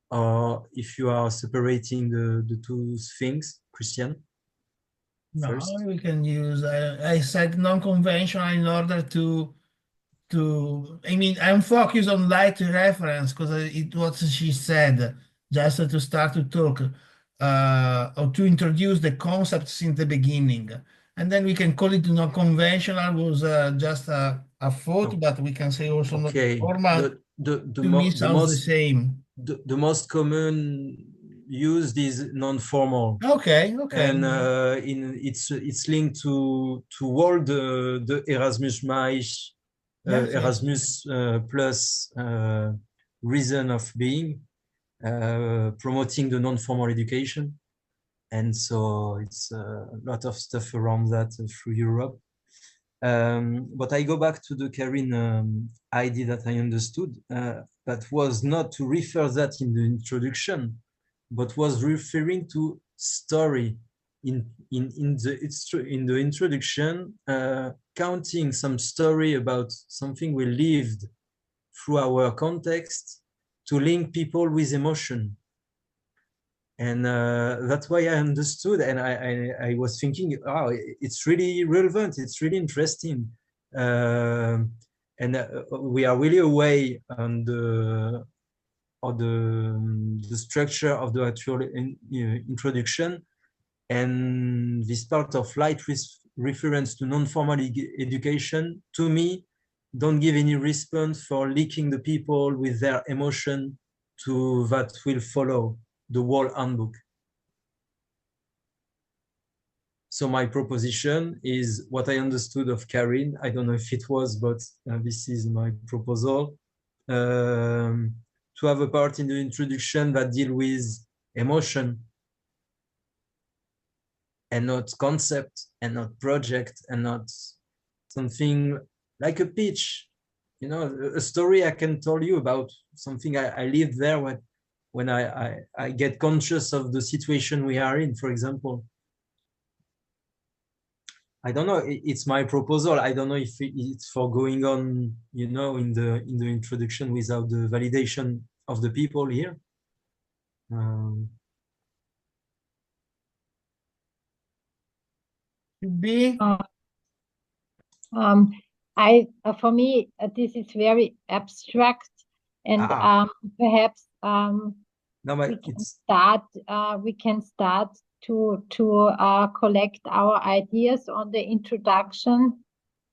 or if you are separating the two things, Christian. No, First. we can use, I said non-conventional in order to, I mean, I'm focused on light reference because it what she said, just to start to talk, or to introduce the concepts in the beginning. And then we can call it non-conventional, was just a thought, but we can say also Okay. formal. To me sounds the same. The most common used is non-formal. Okay. And it's linked to all the Erasmus+, Erasmus plus reason of being, promoting the non-formal education. And so it's a lot of stuff around that through Europe. But I go back to the Karin idea that I understood, that was not to refer that in the introduction, but was referring to story in the introduction, counting some story about something we lived through our context to link people with emotion. And that's why I understood, and I was thinking, oh, it's really relevant, it's really interesting. And we are really away on the structure of the actual introduction, and this part of light reference to non-formal education, to me, don't give any response for linking the people with their emotion to that will follow the whole handbook. So my proposition is what I understood of Karin. I don't know if it was, but this is my proposal. To have a part in the introduction that deal with emotion and not concept and not project and not something like a pitch, you know, a story I can tell you about something I lived there when I get conscious of the situation we are in, for example. I don't know, it's my proposal. I don't know if it's for going on, you know, in the introduction without the validation of the people here. Be For me, this is very abstract, and perhaps no, but we can start to collect our ideas on the introduction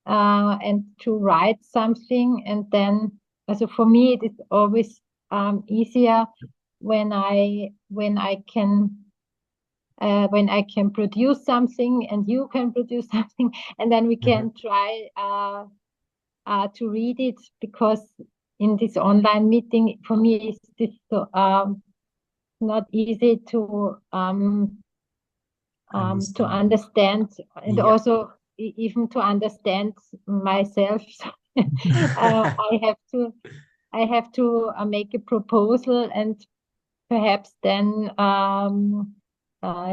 and to write something, and then also for me it is always easier when I can produce something and you can produce something, and then we can try to read it, because in this online meeting for me it's this not easy to understand, and also even to understand myself. I have to make a proposal, and perhaps then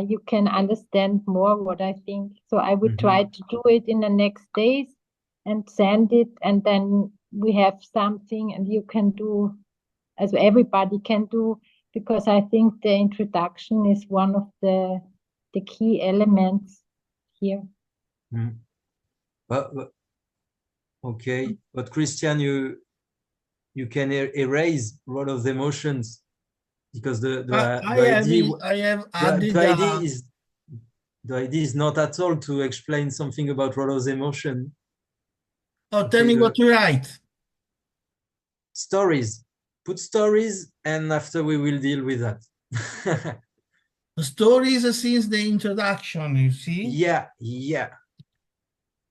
you can understand more what I think. So I would try to do it in the next days and send it, and then we have something, and you can do, as everybody can do, because I think the introduction is one of the key elements here. But okay, but Christian, you can erase a lot of the emotions, because the idea is not at all to explain something about Rollo's emotion. Oh, tell me what to write. Stories. Put stories, and after we will deal with that. Stories since the introduction, you see? Yeah.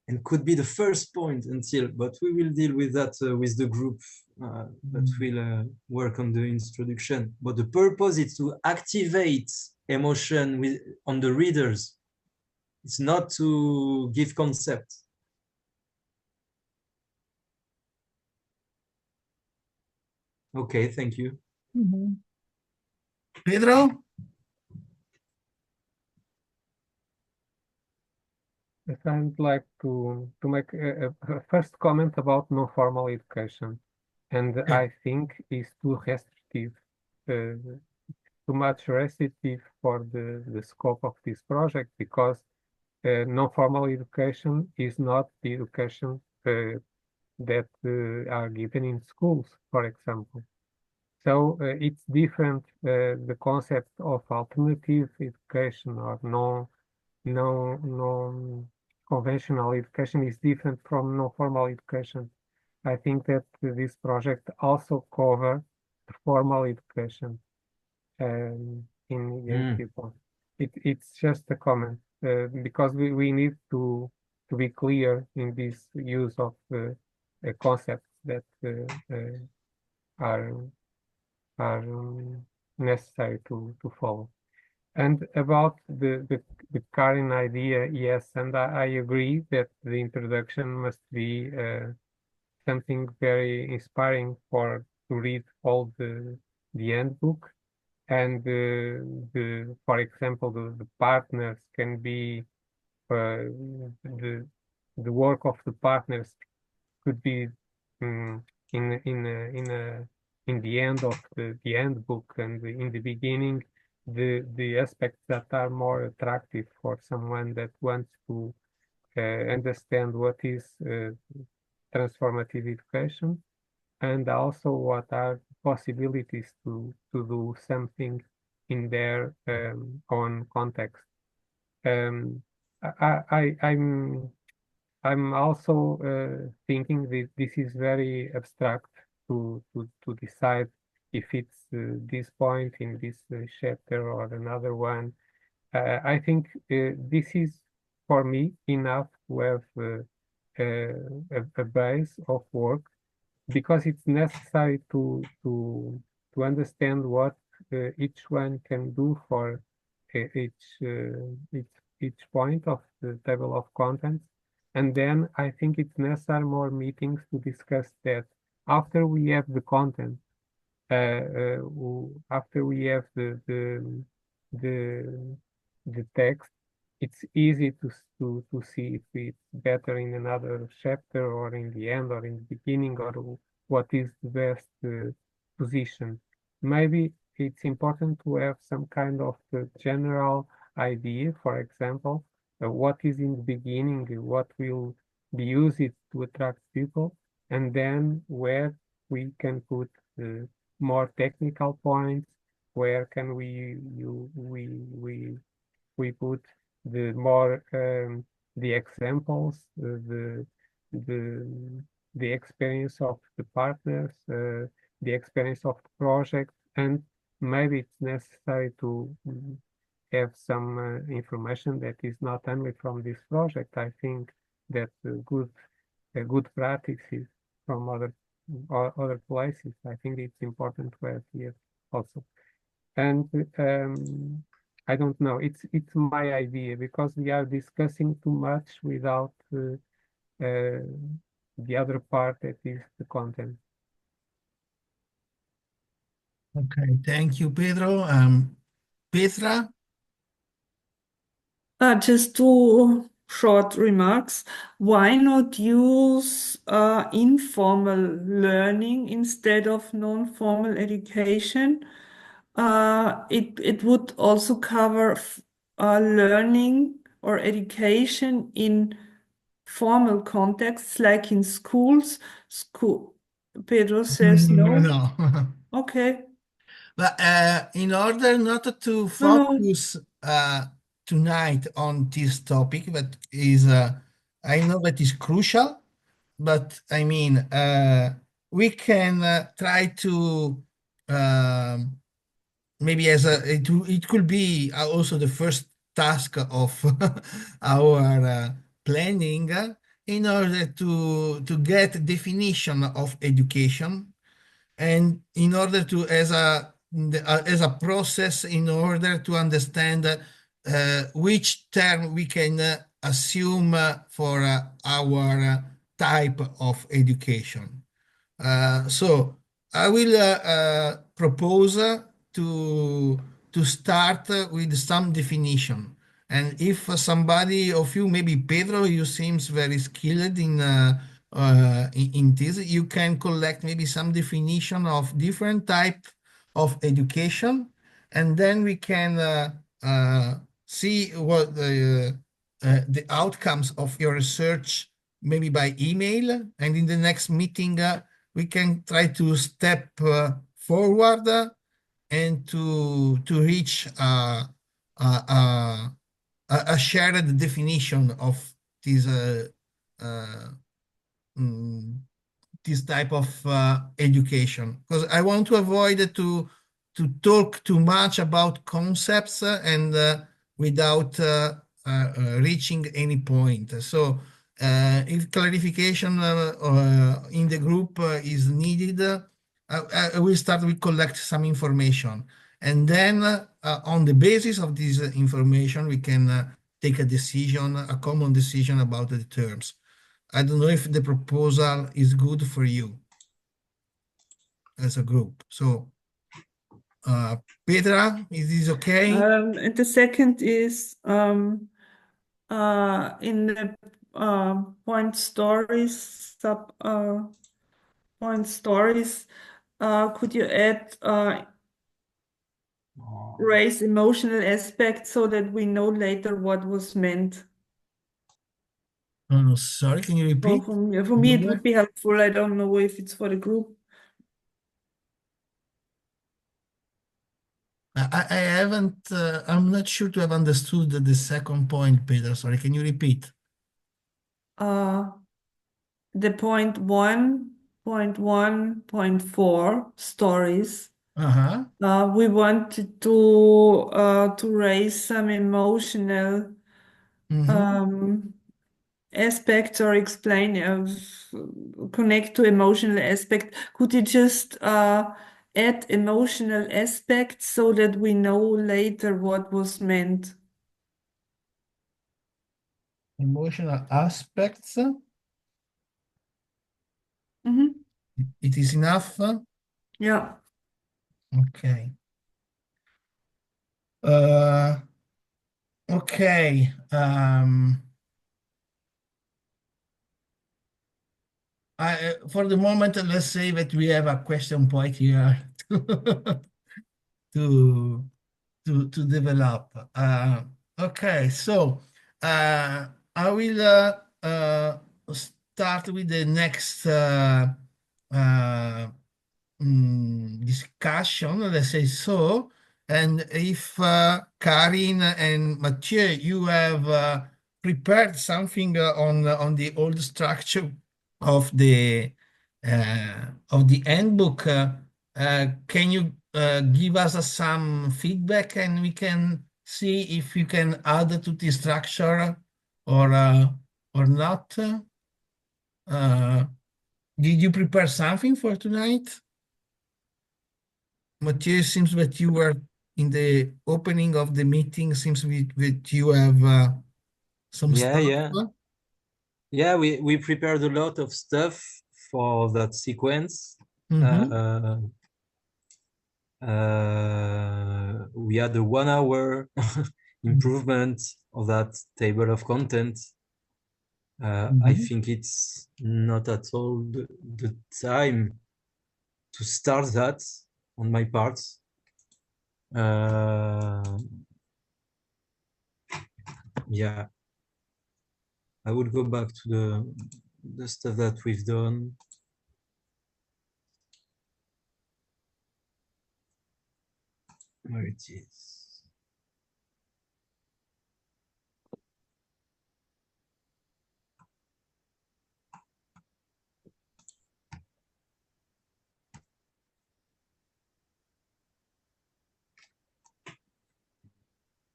And could be the first point until, but we will deal with that with the group that will work on the introduction. But the purpose is to activate emotion on the readers. It's not to give concept. Okay, thank you. Pedro? Yes, I would like to make a first comment about non-formal education, and I think is too restrictive, too much restrictive for the scope of this project, because non-formal education is not the education that are given in schools, for example. So it's different. The concept of alternative education or no conventional education is different from non-formal education. I think that this project also covers formal education in young people. It's just a comment because we need to be clear in this use of concepts that are necessary to follow. And about the Karen idea, yes, and I agree that the introduction must be something very inspiring to read all the handbook, and for example the partners can be the work of the partners could be in the end of the handbook, and in the beginning the aspects that are more attractive for someone that wants to understand what is transformative education, and also what are possibilities to do something in their own context. I'm also thinking that this is very abstract to decide if it's this point in this chapter or another one. I think this is for me enough to have a base of work, because it's necessary to understand what each one can do for each point of the table of contents. And then I think it's necessary more meetings to discuss that. After we have the content, after we have the text, it's easy to see if it's better in another chapter or in the end or in the beginning, or what is the best position. maybe it's important to have some kind of general idea, for example, what is in the beginning, what will be used to attract people, and then where we can put more technical points, where can we put the more the examples, the the experience of the partners, the experience of the project, and maybe it's necessary to have some information that is not only from this project. I think that good practices from other places. I think it's important to have here also. And I don't know. It's my idea because we are discussing too much without the other part that is the content. Okay, thank you, Pedro. Petra? Just two short remarks. Why not use informal learning instead of non-formal education? It would also cover learning or education in formal contexts, like in schools. Pedro says no. No. Okay. But in order not to No, no. focus tonight on this topic, but is I know that is crucial, but I mean we can try to maybe as it could be also the first task of our planning in order to get definition of education, and in order to as a process in order to understand which term we can assume for our type of education. So I will propose to start with some definition. And if somebody of you, maybe Pedro, you seems very skilled in this, you can collect maybe some definition of different type of education, and then we can see what the outcomes of your research, maybe by email, and in the next meeting we can try to step forward and to reach a shared definition of this this type of education, because I want to avoid to talk too much about concepts and without reaching any point. So if clarification in the group is needed, I will start with collect some information, and then on the basis of this information we can take a decision, a common decision about the terms. I don't know if the proposal is good for you as a group. So Petra, is this okay? And the second is in the point stories, point stories, could you add raise emotional aspects so that we know later what was meant? Oh, sorry, can you repeat? For me, it would be helpful. I don't know if it's for the group. I haven't, I'm not sure to have understood the second point, Peter. Sorry, can you repeat? The point 1.1.4 stories. We wanted to raise some emotional aspects or explain, connect to emotional aspect. Could you just add emotional aspects so that we know later what was meant? Emotional aspects. Mhm. It is enough? Yeah. Okay. Okay. For the moment, let's say that we have a question point here to develop. Okay, so I will start with the next discussion, let's say so. And if Karin and Mathieu, you have prepared something on the old structure of the handbook, can you give us some feedback and we can see if you can add to the structure or not? Did you prepare something for tonight? Mathieu, seems that you were in the opening of the meeting, seems that you have some stuff. Yeah, we prepared a lot of stuff for that sequence. Mhm. We had a 1 hour improvement of that table of content. I think it's not at all the time to start that on my part. Yeah, I will go back to the stuff that we've done. Where it is.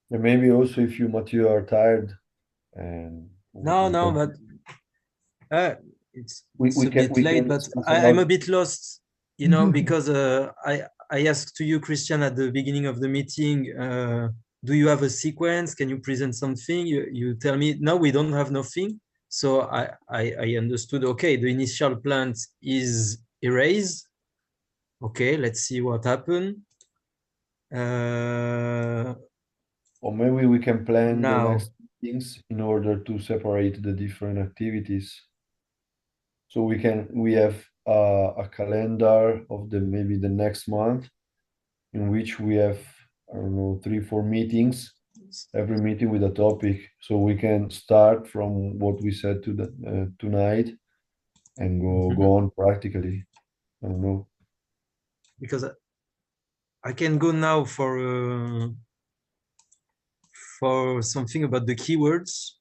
And maybe also if you, Mathieu, are tired and No, but it's a can bit late, but discuss I'm about- a bit lost, you know, because I asked to you, Christian, at the beginning of the meeting, do you have a sequence? Can you present something? You tell me, no, we don't have nothing. So I understood, okay, the initial plant is erased. Okay, let's see what happened. Or maybe we can plan the now, next things in order to separate the different activities. So we have a calendar of maybe the next month in which we have, I don't know, 3-4 meetings, every meeting with a topic. So we can start from what we said tonight and go on practically. I don't know. because I can go now for something about the keywords.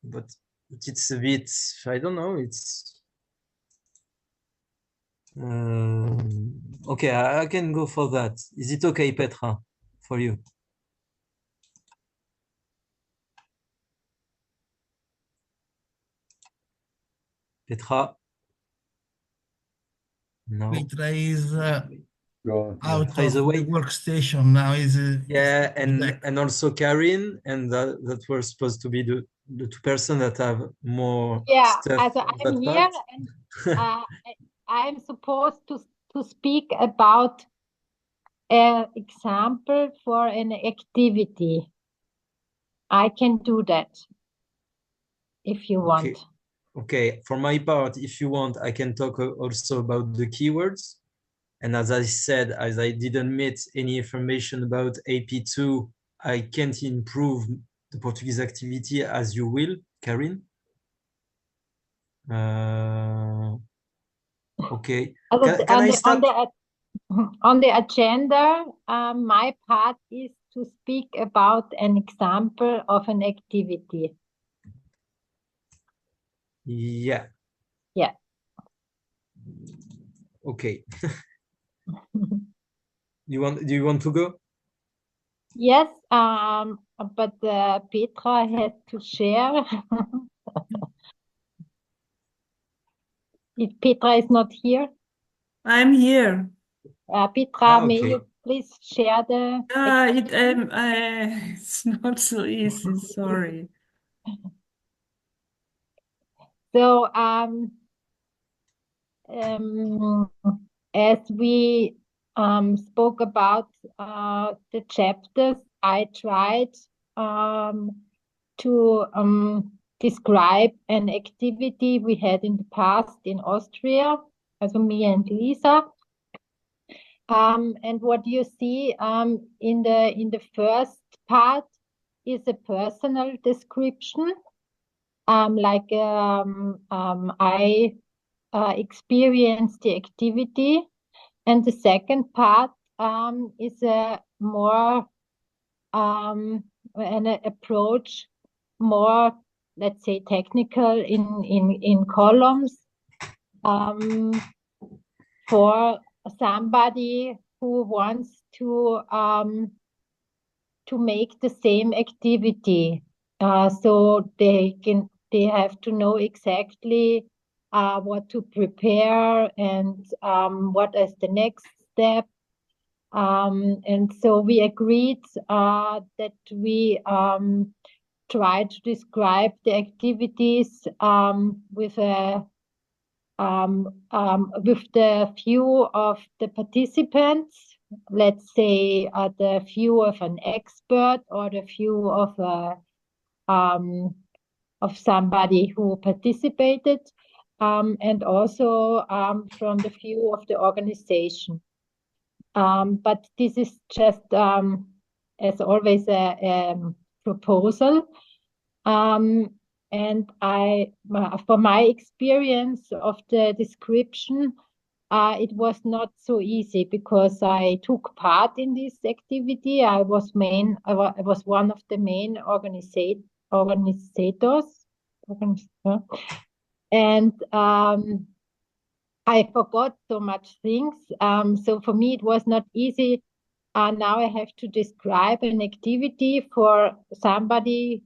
But it's a bit, I don't know, it's okay, I can go for that. Is it okay, Petra, for you? Petra? No. Petra is out Petra is of away. the workstation now. Yeah, and also Karin, and that were supposed to be the two persons that have more stuff. Also I'm here and I'm supposed to speak about an example for an activity. I can do that if you want. Okay, for my part, if you want, I can talk also about the keywords. And as I said, as I didn't meet any information about AP2, I can't improve the Portuguese activity as you will, Karin. Okay. Can I start? On the agenda, my part is to speak about an example of an activity. Yeah. Yeah. Okay. Do you want to go? Yes, but Petra has to share. If Petra is not here. I'm here. Petra, may you please share the... It's not so easy, sorry. So, as we spoke about the chapters, I tried to describe an activity we had in the past in Austria, also me and Lisa, And what you see in the first part is a personal description, like I experienced the activity, and the second part is a more an approach, more, let's say, technical in columns, for somebody who wants to make the same activity. So they have to know exactly what to prepare and what is the next step. And so we agreed that we try to describe the activities with the view of the participants, let's say the view of an expert or the view of somebody who participated, and also from the view of the organization. But this is just, as always, a proposal. And for my experience of the description, it was not so easy because I took part in this activity. I was one of the main organizers, and I forgot so much things. So for me, it was not easy. Now I have to describe an activity for somebody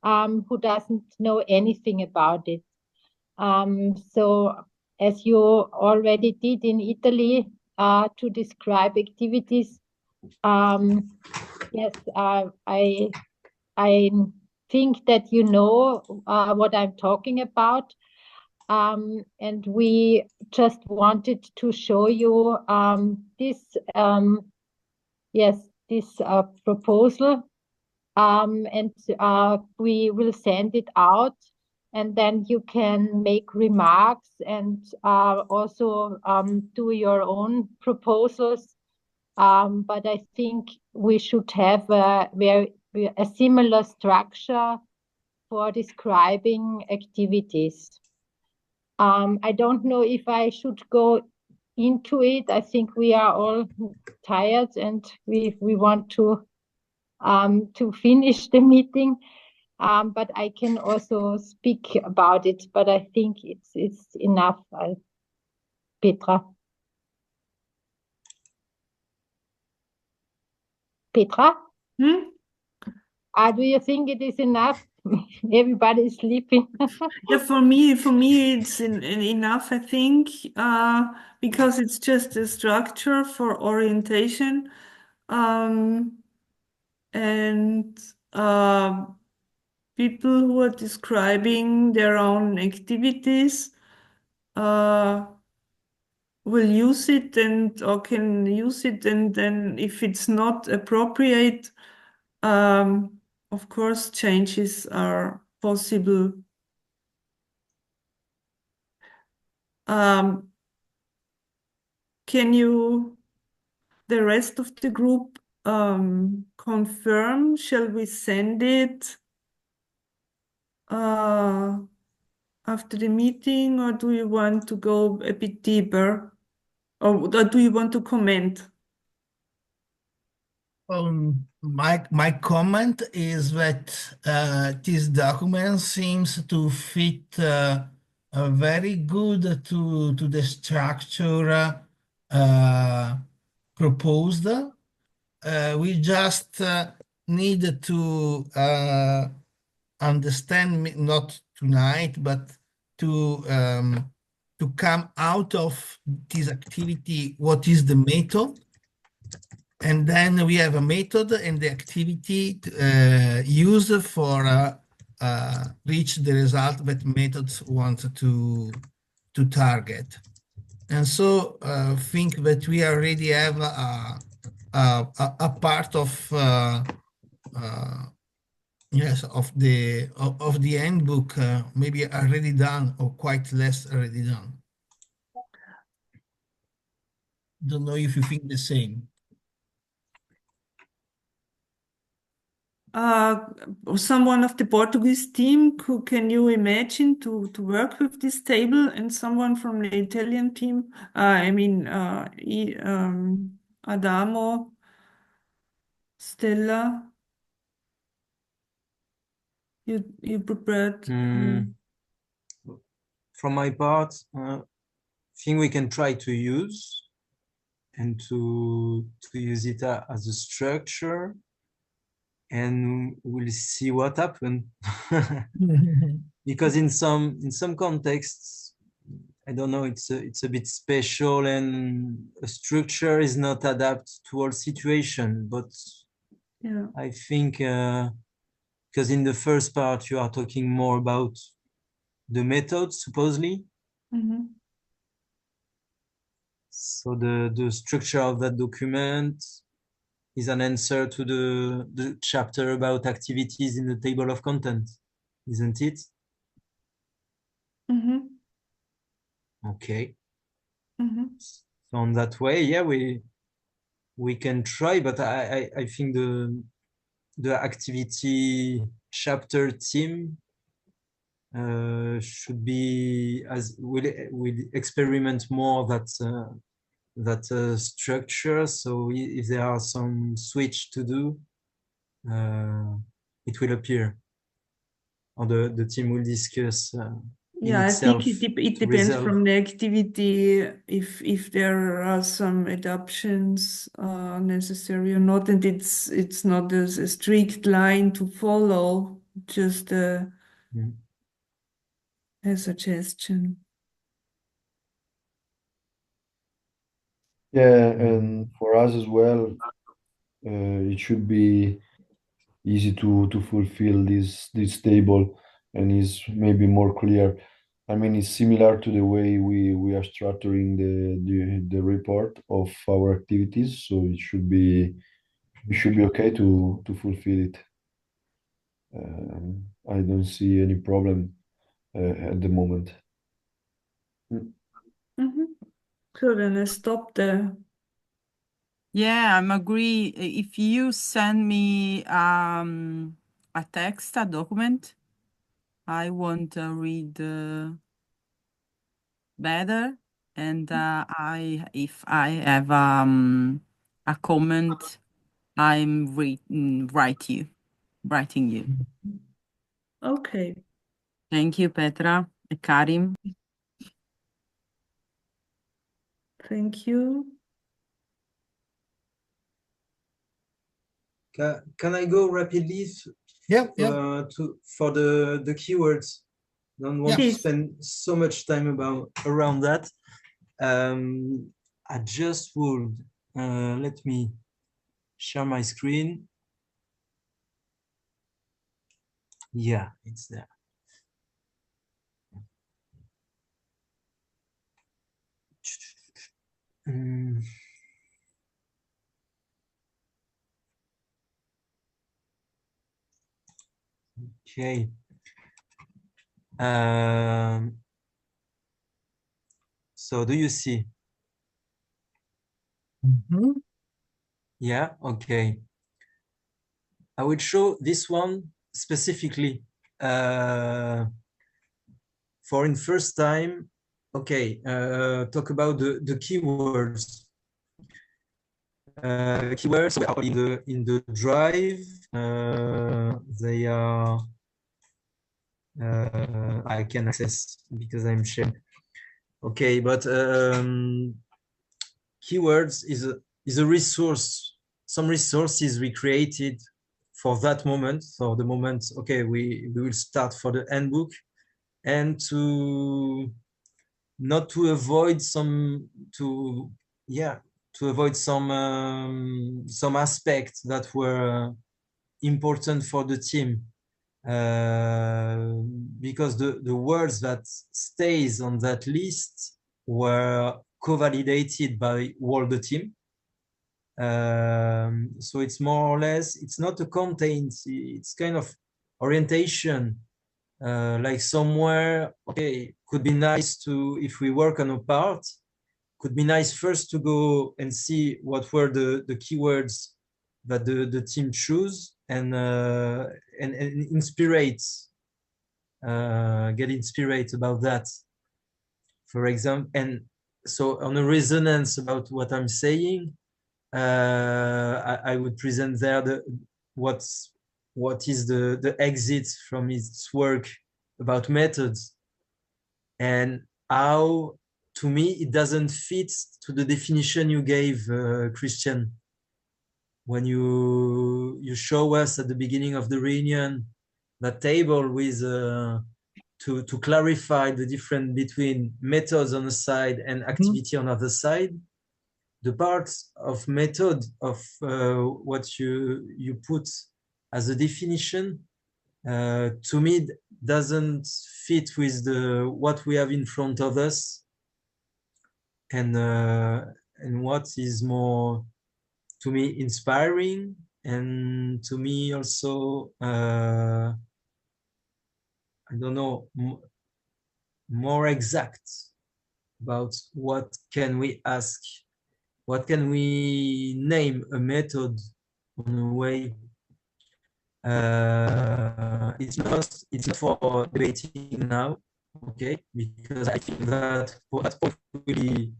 who doesn't know anything about it. So as you already did in Italy, to describe activities, yes, I think that you know what I'm talking about. And we just wanted to show you this proposal, and we will send it out, and then you can make remarks and also do your own proposals. But I think we should have a similar structure for describing activities. I don't know if I should go into it. I think we are all tired and we want to finish the meeting. But I can also speak about it. But I think it's enough, Petra. Petra? Do you think it is enough? Everybody is sleeping. Yeah, for me, it's enough, I think, because it's just a structure for orientation, and people who are describing their own activities will use it or can use it, and then if it's not appropriate, of course, changes are possible. Can you, the rest of the group, confirm? Shall we send it after the meeting, or do you want to go a bit deeper, or do you want to comment? My comment is that this document seems to fit very good to the structure proposed. We just need to understand, not tonight, but to come out of this activity, what is the method. And then we have a method and the activity used for reach the result that methods want to target. And so think that we already have a part of of the handbook maybe already done, or quite less already done. Don't know if you think the same. Someone of the Portuguese team, can you imagine to work with this table, and someone from the Italian team? Adamo, Stella, you prepared. From my part, I think we can try to use and to use it as a structure, and we'll see what happens. Because in some contexts, I don't know, it's a bit special, and a structure is not adapted to all situation. But Yeah. I think because in the first part you are talking more about the method, supposedly. Mhm. So the structure of that document is an answer to the chapter about activities in the table of content, isn't it? Mhm. Okay. Mhm. So on that way, yeah, we can try, but I think the activity chapter team should be will experiment more that structure. So if there are some switch to do, it will appear, or the team will discuss in Yeah, I think itself it to depends resolve. from the activity if there are some adaptations necessary or not, and it's not a strict line to follow, just a suggestion. Yeah, and for us as well, it should be easy to fulfill this table, and is maybe more clear. I mean, it's similar to the way we are structuring the report of our activities, so it should be okay to fulfill it. I don't see any problem at the moment. So then I stop there. Yeah, I'm agree. If you send me a text, a document, I want to read better, and if I have a comment, I'm writing you. Okay. Thank you, Petra and Karim. Thank you. Can I go rapidly Yeah. for the keywords? Don't want to Please. spend so much time around that. I just would let me share my screen. Yeah, it's there. Okay. So do you see? Mhm. Yeah, okay. I will show this one specifically for in first time. Okay, talk about the keywords. Keywords are in the drive. They are I can access because I'm sharing. Okay, but keywords is a resource. Some resources we created for that moment, for the moment. Okay, we will start for the handbook, and to not to avoid some to avoid some aspects that were important for the team, because the words that stays on that list were co-validated by all the team. So it's more or less, it's not a content, it's kind of orientation, like somewhere, okay, could be nice to, if we work on a part, could be nice first to go and see what were the keywords that the team choose and inspirate, get inspired about that. For example, and so on a resonance about what I'm saying, I would present there what is the exit from its work about methods and how, to me, it doesn't fit to the definition you gave, Christian, when you show us at the beginning of the reunion that table with to clarify the difference between methods on the side and activity on the other side. The parts of method of what you put as a definition, to me, doesn't fit with what we have in front of us, and what is more, to me, inspiring, and to me also, I don't know, more exact about what can we ask, what can we name a method in a way. It's not for debating now, okay? Because I think that hopefully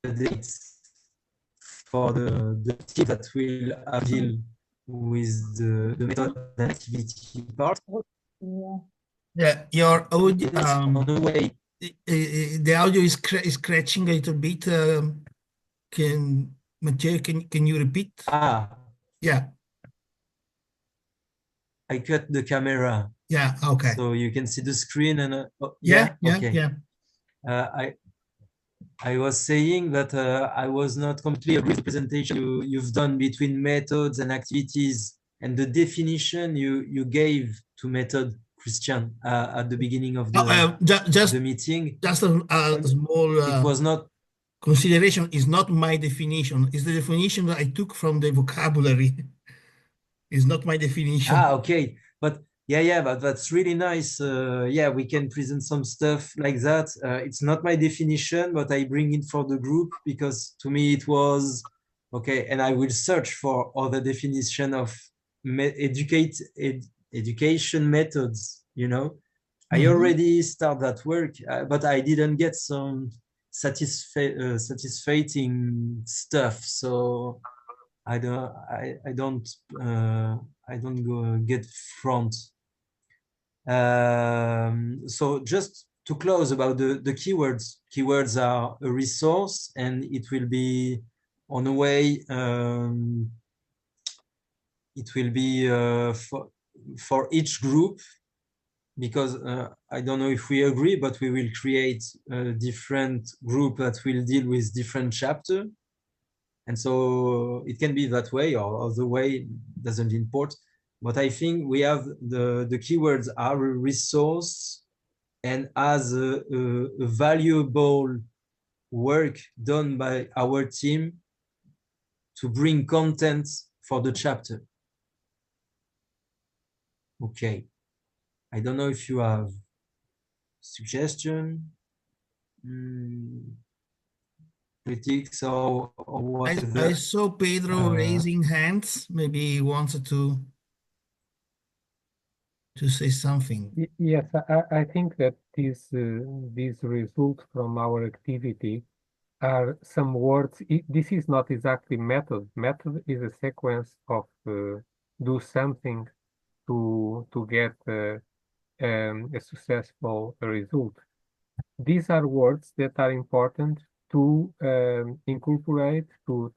the dates for the team that will deal with the method and activity part. Yeah, your audio, on the way. the audio is scratching a little bit. Mathieu, can you repeat? Yeah. I cut the camera. Yeah, okay. So you can see the screen and yeah. I was saying that I was not completely agree with the presentation you've done between methods and activities and the definition you gave to method, Christian, at the beginning of the meeting. Just a small it was not consideration. Is not my definition. It's the definition that I took from the vocabulary. It's not my definition. Okay. But but that's really nice. We can present some stuff like that. It's not my definition, but I bring it for the group because to me it was okay. And I will search for other definition of education methods. You know, I already start that work, but I didn't get some satisfying stuff. So I don't go get front. So just to close about the keywords. Keywords are a resource, and it will be on a way. It will be for each group, because I don't know if we agree, but we will create a different group that will deal with different chapter. And so it can be that way or the way, doesn't import. But I think we have the keywords are a resource and as a valuable work done by our team to bring content for the chapter. Okay. I don't know if you have suggestion. Critics or whatever. I saw Pedro raising hands. Maybe he wanted to say something. Yes, I think that these results from our activity are some words. This is not exactly method. Method is a sequence of do something to get a successful result. These are words that are important to incorporate, to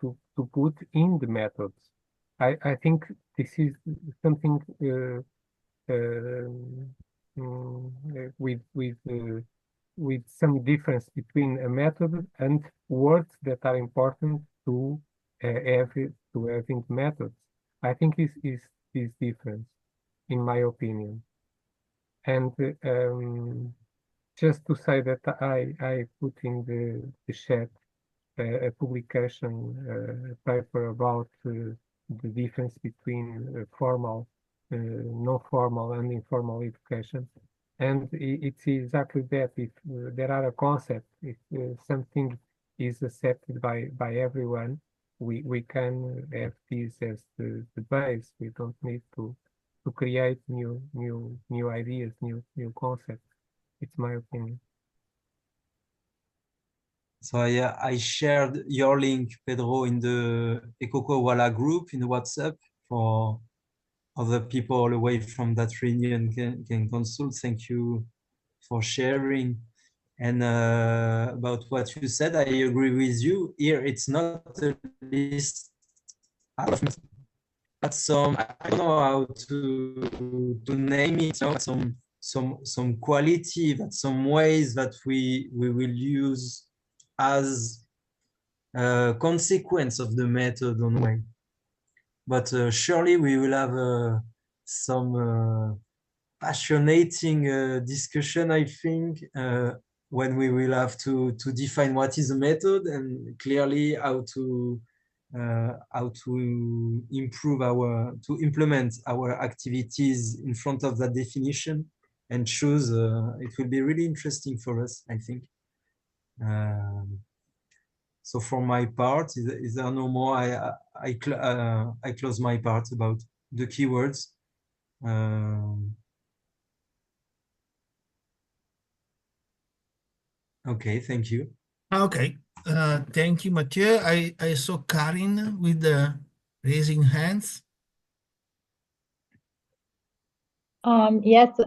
put in the methods. I think this is something with some difference between a method and words that are important to having methods. I think is this difference, in my opinion. And just to say that I put in the chat a publication paper about the difference between formal, non-formal and informal education. And it's exactly that. If there are a concept, if something is accepted by everyone, we can have this as the base. We don't need to create new ideas, new concepts. It's my opinion. So I shared your link, Pedro, in the EcoCoWaLa group in WhatsApp for other people away from that reunion can consult. Thank you for sharing. And about what you said, I agree with you. Here, it's not a list but some, I don't know how to name it, you know, some quality, that some ways that we will use as a consequence of the method on way. But surely we will have some passionating discussion, I think, when we will have to define what is a method and clearly how to improve to implement our activities in front of that definition and choose. It will be really interesting for us, I think. So for my part, is there no more? I close my part about the keywords. Okay, thank you. Okay, thank you, Mathieu. I saw Karin with the raising hands. Yes.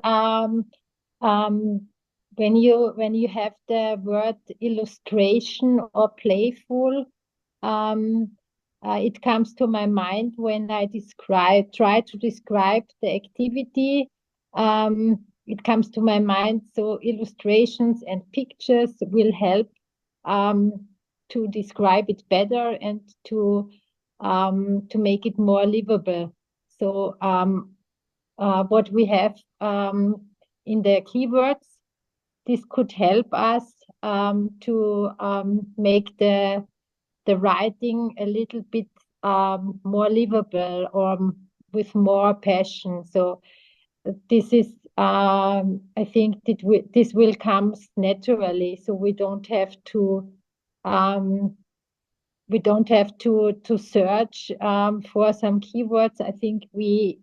When you have the word illustration or playful, it comes to my mind when I try to describe the activity. It comes to my mind. So illustrations and pictures will help to describe it better and to make it more livable. So what we have in the keywords, this could help us to make the writing a little bit more livable or with more passion. So this is, I think this will come naturally. So we don't have to search for some keywords. I think we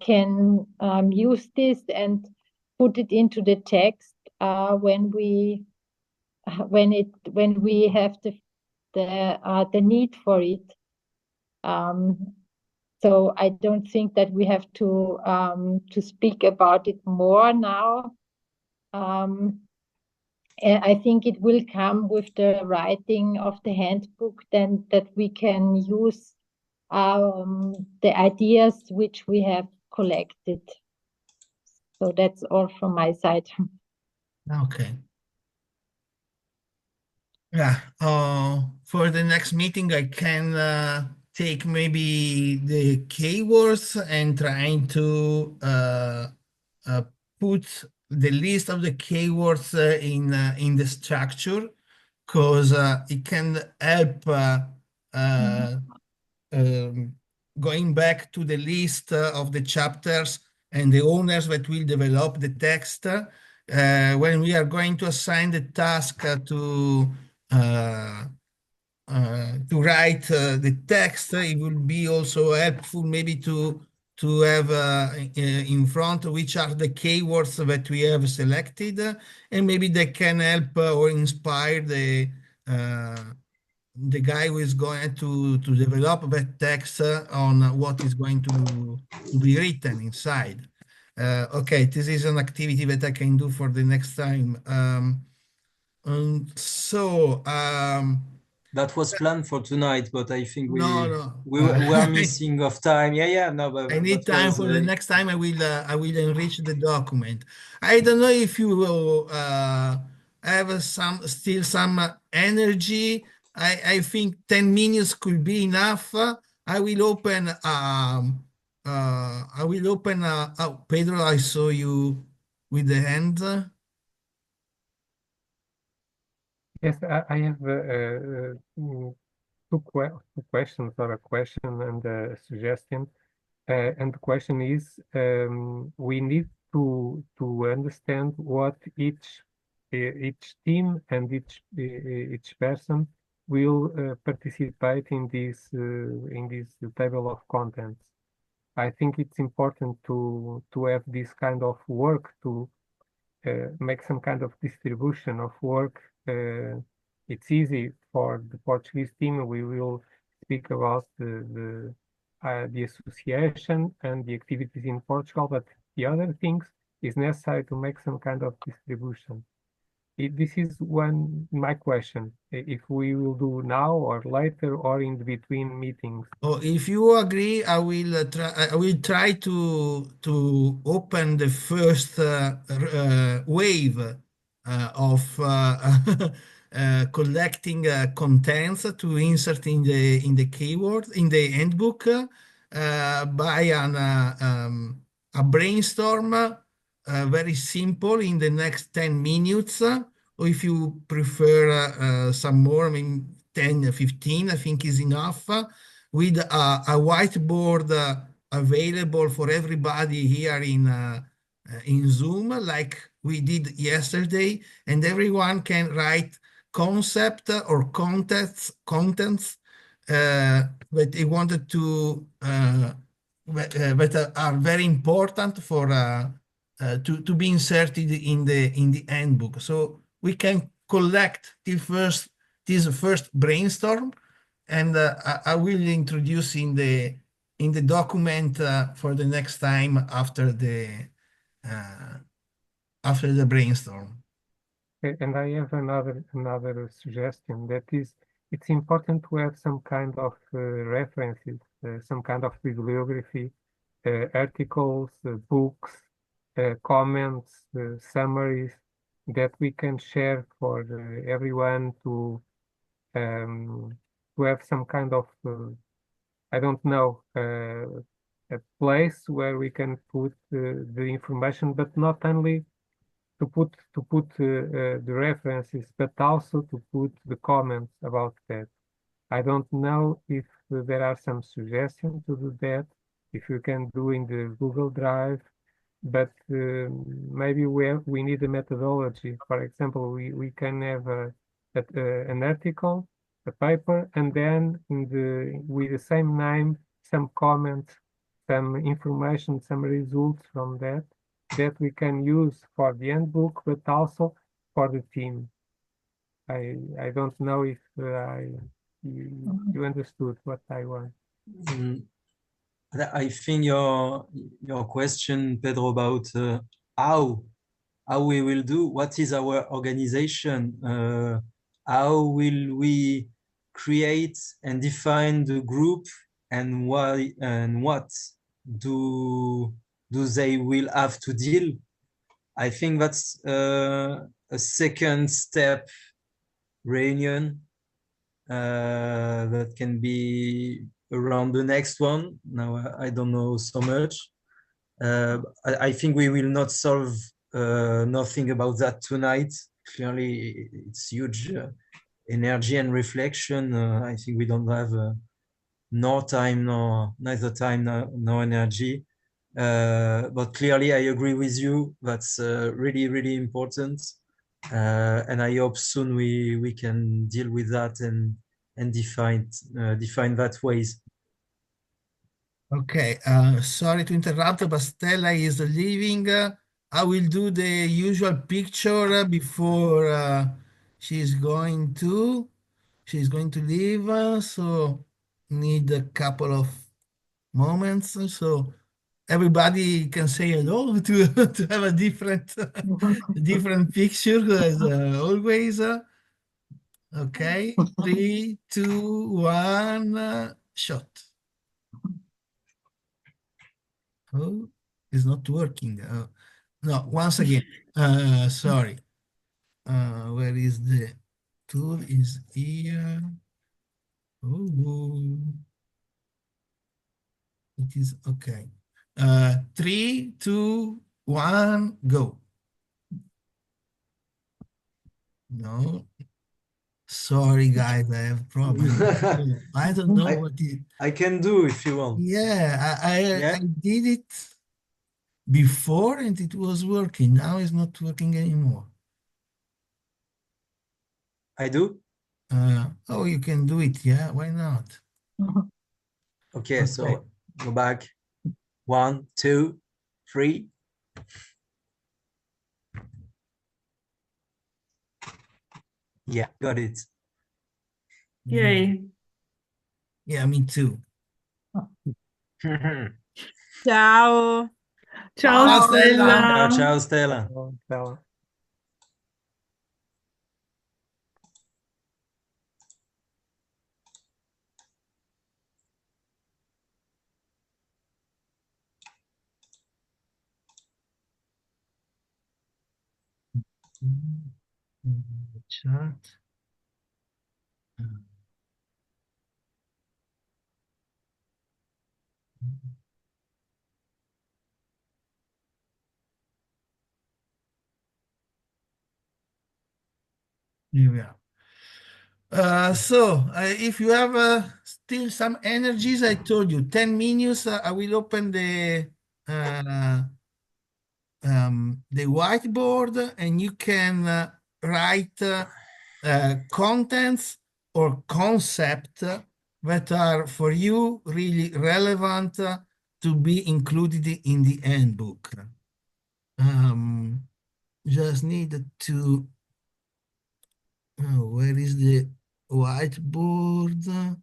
can use this and put it into the text when we have the need for it. So I don't think that we have to speak about it more now. I think it will come with the writing of the handbook, then that we can use the ideas which we have collected. So that's all from my side. Okay. Yeah, for the next meeting, I can take maybe the keywords and trying to put the list of the keywords in the structure, because it can help going back to the list of the chapters and the owners that will develop the text. When we are going to assign the task to write the text, it will be also helpful maybe to have in front which are the keywords that we have selected, and maybe they can help or inspire the guy who is going to develop that text on what is going to be written inside. Okay, this is an activity that I can do for the next time. That was planned for tonight, but I think we No. are missing of time. Yeah, no, but I need time for the next time. I will enrich the document. I don't know if you will have still some energy. I think 10 minutes could be enough. I will open. Oh, Pedro, I saw you with the hand. Yes, I have two questions, or a question and a suggestion. And the question is, we need to understand what each each team and each person will participate in this table of contents. I think it's important to have this kind of work to make some kind of distribution of work. It's easy for the Portuguese team. We will speak about the association and the activities in Portugal, but the other things is necessary to make some kind of distribution. This is my question, if we will do now or later or in between meetings. Oh, if you agree, I will try to open the first wave of collecting contents to insert in the keyword in the handbook by a brainstorm. Very simple in the next 10 minutes, or if you prefer some more, I mean 10, 15, I think is enough, with a whiteboard available for everybody here in Zoom, like we did yesterday, and everyone can write concept or contents that they wanted to, that are very important for to be inserted in the handbook. So we can collect this first brainstorm, and I will introduce in the document for the next time after the brainstorm. And I have another suggestion, that is, it's important to have some kind of references, some kind of bibliography, articles, books, comments, summaries that we can share for everyone to have some kind of I don't know, a place where we can put the information, but not only to put the references, but also to put the comments about that. I don't know if there are some suggestions to do that, if you can do in the Google Drive, but maybe we need a methodology. For example, we can have an article, a paper, and then with the same name, some comments, some information, some results from that we can use for the handbook, but also for the team. I don't know if you understood what I want. I think your question, Pedro, about how we will do, what is our organization, how will we create and define the group, and why and what do they will have to deal. I think that's a second step reunion that can be around the next one. Now I don't know so much. I think we will not solve nothing about that tonight. Clearly, it's huge energy and reflection. I think we don't have neither time nor energy. But clearly, I agree with you. That's really, really important. And I hope soon we can deal with that and define that ways. Okay, sorry to interrupt, but Stella is leaving. I will do the usual picture before she's going to leave. So need a couple of moments, so everybody can say hello to have a different picture as always. Okay, 3, 2, 1, shot. Oh, it's not working. No, once again. Sorry. Where is the tool? Is here. Oh, it is okay. 3, 2, 1, go. No. Sorry, guys, I have problems. I don't know what it. I can do if you want. Yeah, I did it before and it was working. Now it's not working anymore. I do? Oh, you can do it, yeah? Why not? Okay, so go back. 1, 2, 3. Yeah, got it. Yay. Yeah, me too. Ciao. Ciao, Ciao, Stella. Ciao, Stella. Ciao. Chat. Here we are. If you have still some energies, I told you 10 minutes. I will open the whiteboard, and you can write contents or concept that are for you really relevant to be included in the handbook. Just need to. Where is the whiteboard?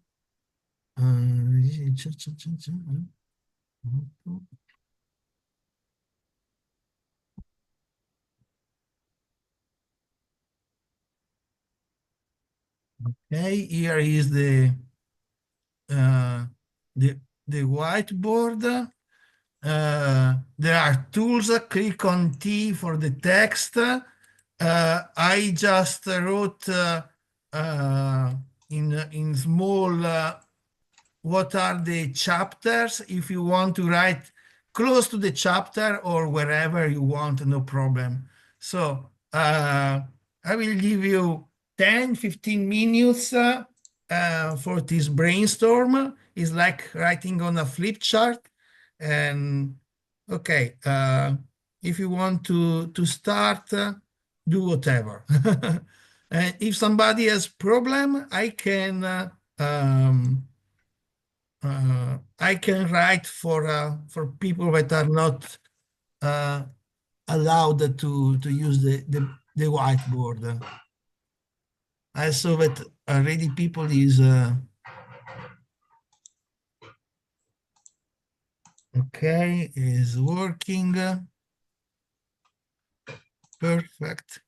Okay, here is uh, the whiteboard. There are tools. Click on T for the text. I just wrote in small what are the chapters. If you want to write close to the chapter or wherever you want, no problem. So I will give you 10-15 minutes for this brainstorm. It's like writing on a flip chart. And okay, if you want to start, do whatever. And if somebody has problem, I can write for people that are not allowed to use the whiteboard. I saw that already people is okay, is working. Perfect.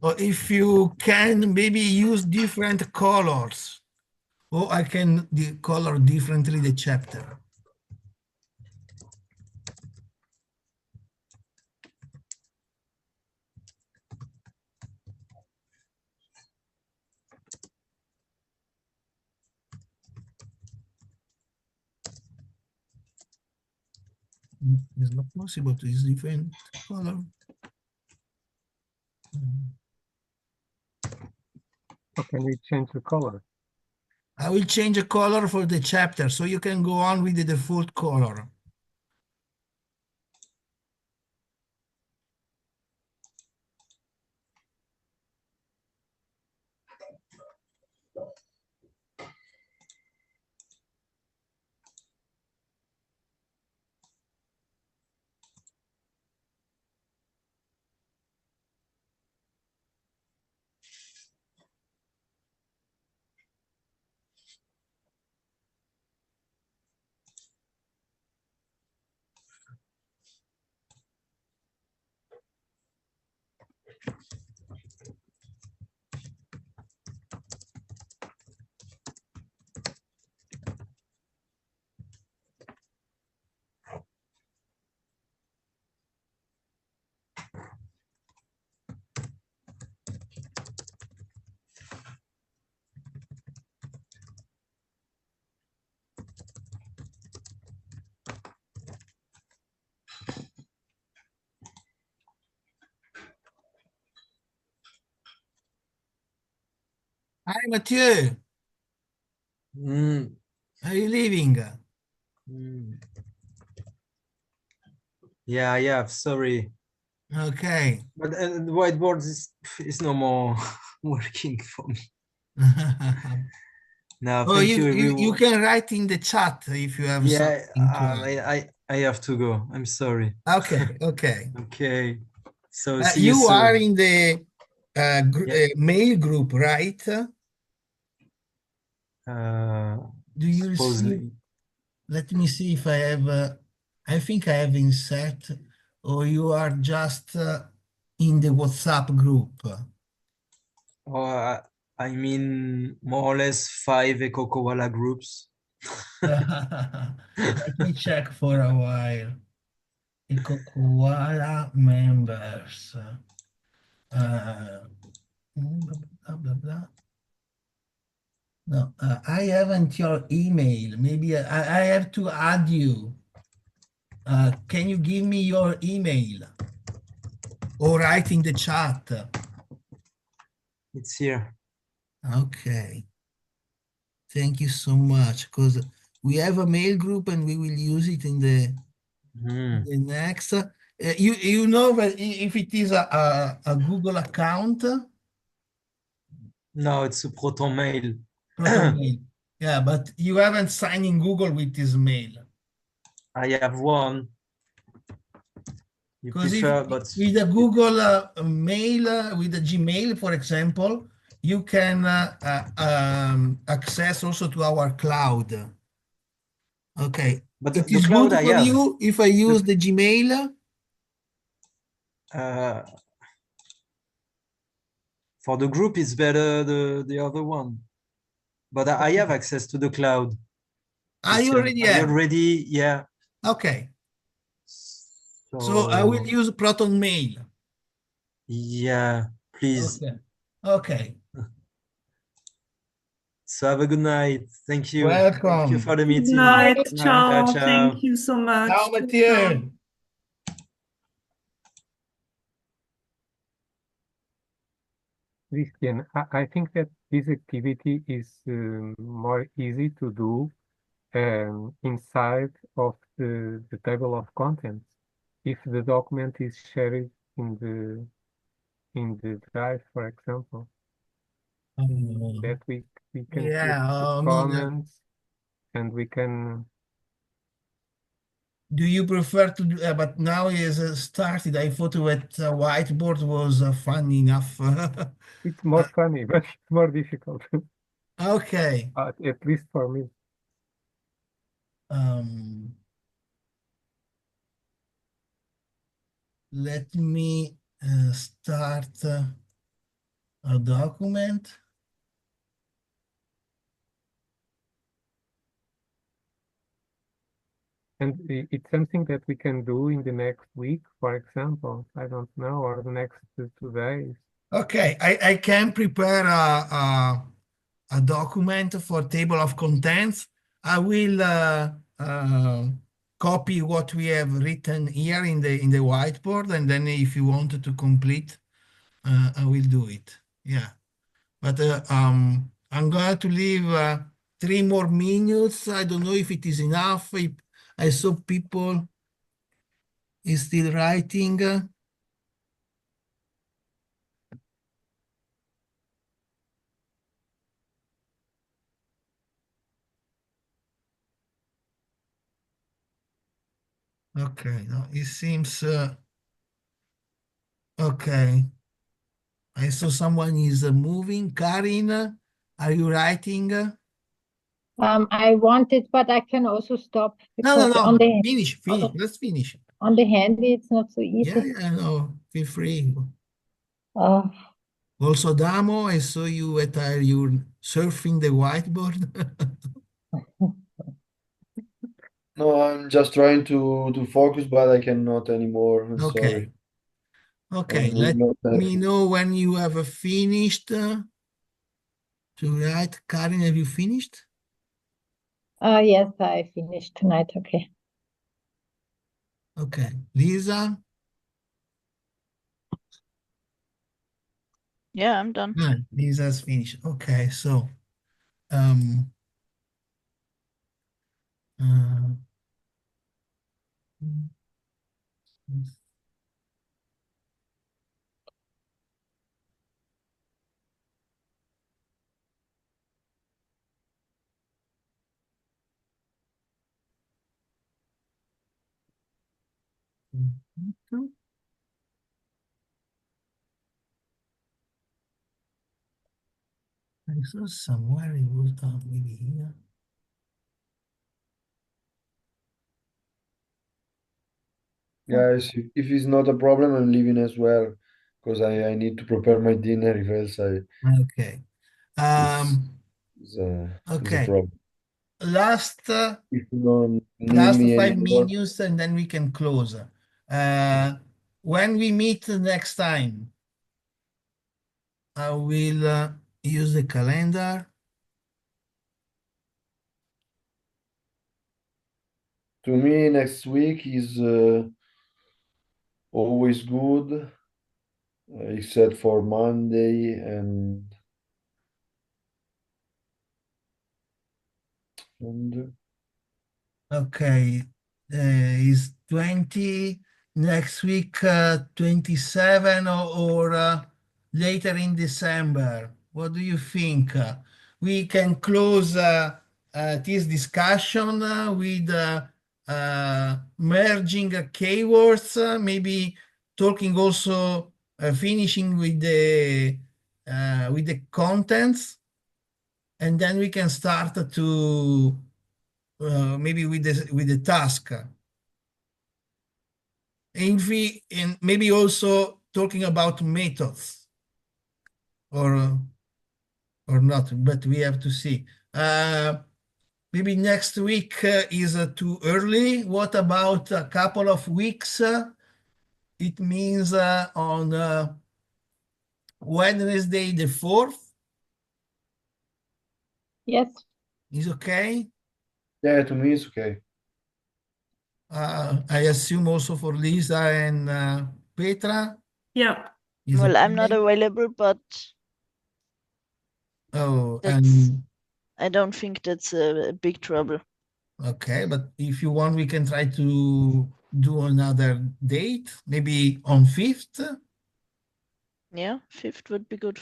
Or if you can maybe use different colors, or I can color differently the chapter. It's not possible to use different color. How can we change the color? I will change a color for the chapter, so you can go on with the default color. Hi, Mathieu. Are you leaving? Yeah, sorry. Okay. But the whiteboard is no more working for me. Now, Oh, thank you, you everyone. can write in the chat if you have Yeah, something to add. I have to go. I'm sorry. Okay, okay. Okay. So see you You are soon. in the Yeah. mail group, right? Do you receive? Supposedly. Let me see if I have. I think I have insert, or you are just in the WhatsApp group. Or I mean, more or less 5 EcoCoWaLa groups. Let me check for a while. EcoCoWaLa members. Blah, blah, blah. No, I haven't your email. Maybe I have to add you. Can you give me your email or write in the chat? It's here. Okay. Thank you so much. Because we have a mail group and we will use it in the next. You know that if it is a Google account, No, it's a Proton Mail. Proton Mail. Yeah, but you haven't signed in Google with this mail. I have one. You Because prefer, but with a Google Mail, with a Gmail, for example, you can access also to our cloud. Okay. but It the is cloud good I for have. you if I use the Gmail? For the group, it's better the other one. But I have access to the cloud. I already have. Yeah. Okay. So I will use Proton Mail. Yeah, please. Okay. Okay. So have a good night. Thank you. Thank you Welcome. for the Good meeting. night. Ciao, Ciao. ciao. Thank you so much. Ciao, Mathieu. Christian, I think that this activity is more easy to do inside of the table of contents. If the document is shared in the drive, for example, that we can Yeah, put I mean, comments and we can. do you prefer to do, but now is started. I thought that whiteboard was fun enough. It's more funny, but it's more difficult, Okay. at least for me. Let me start a document. And it's something that we can do in the next week, for example, I don't know, or the next 2 days. Okay, I can prepare a document for table of contents. I will copy what we have written here in the whiteboard, and then if you wanted to complete, I will do it. Yeah, but I'm going to leave 3 more minutes. I don't know if it is enough. If I saw people is still writing. Okay, no, it seems okay. I saw someone is moving. Karin, are you writing? I want it, but I can also stop No, because on the finish. Let's finish. on the handy it's not so Yeah, easy. no, feel free. Uh, Also, Damo, I saw you at you surfing the whiteboard. No, I'm just trying to focus, but I cannot anymore. I'm sorry. Okay, I'm let not me happy. know when you have finished to write. Karin, have you finished? yes, I finished tonight. Okay. Okay, Lisa? Yeah, I'm done. Yeah, Lisa's finished. Okay, so um, uh, I saw somewhere it was maybe here. Guys, if it's not a problem, I'm leaving as well because I need to prepare my dinner. If else, Okay. it's a Okay. problem. Last If you don't need last me 5 anymore, minutes and then we can close. When we meet next time, I will use the calendar. to me, next week is always good, except for Monday and Okay, is 20 next week, 27 or later in December? What do you think? We can close this discussion with merging keywords, maybe talking also, finishing with the contents, and then we can start to maybe with the task. And maybe also talking about methods or not, but we have to see. Maybe next week is too early. What about a couple of weeks? It means on Wednesday the 4th Yes. is okay. yeah, to me it's okay. I assume also for Lisa and Petra Yeah. is Well, I'm not okay. available, but Oh, that's, and I don't think that's a big trouble. okay, but if you want, we can try to do another date, maybe on 5th. Yeah, 5th would be good.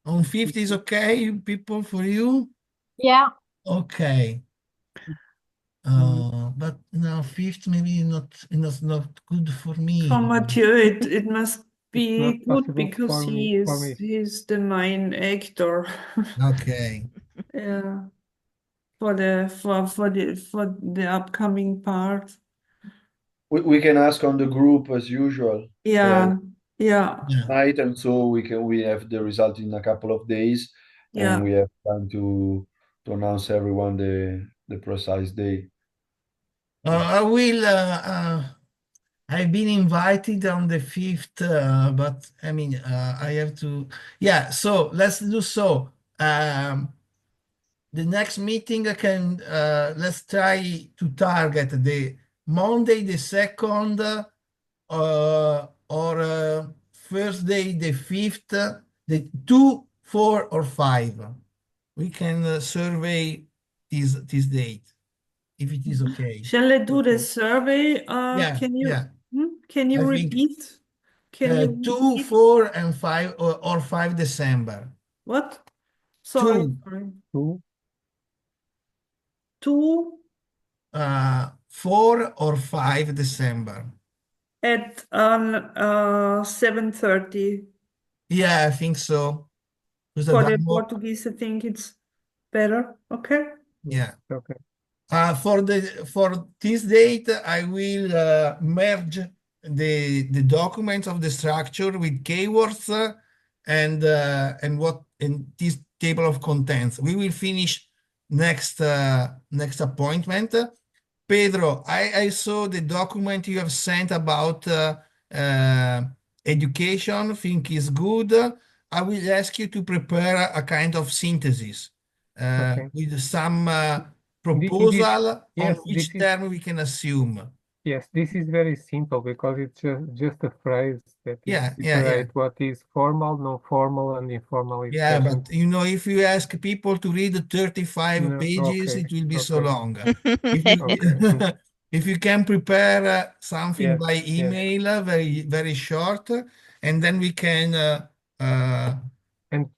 On 5th is okay, people, for you? Yeah. Okay. But no, 5th maybe not good for For me. Mathieu, it must be not good possible because for he me. is the main actor. Okay. Yeah. For the upcoming part. We can ask on the group as usual. Yeah. Yeah. Yeah. Night, and so we have the result in a couple of days, Yeah. and we have time to announce everyone the precise day. I will. I've been invited on the 5th, but I mean, I have to. Yeah. So let's do so. The next meeting can let's try to target the Monday the 2nd or Thursday the 5th, the 2, 4, or 5. We can survey this date if it is okay. Shall I do the Okay. survey? Yeah, Can you yeah. can you I think repeat? Can you 2, repeat 4, and 5 or 5 December. what? Sorry, 2, sorry. Two, 2 4 or 5 December. at 7:30. Yeah, I think so. Because For the Portuguese, I think it's better. Okay. yeah. okay. For this date, I will merge the documents of the structure with keywords and this table of contents. We will finish next appointment. Pedro, I saw the document you have sent about education. Think is good. I will ask you to prepare a kind of synthesis Okay. with some This, proposal on yes, which this is term we can assume. yes, this is very simple because it's just a phrase that is Yeah, separate what is formal, non-formal, and informal yeah. expression. But if you ask people to read 35 No, pages, okay, it will be so okay, long. If you okay. if you can prepare something Yes, by yes. email, very very short, and then we can And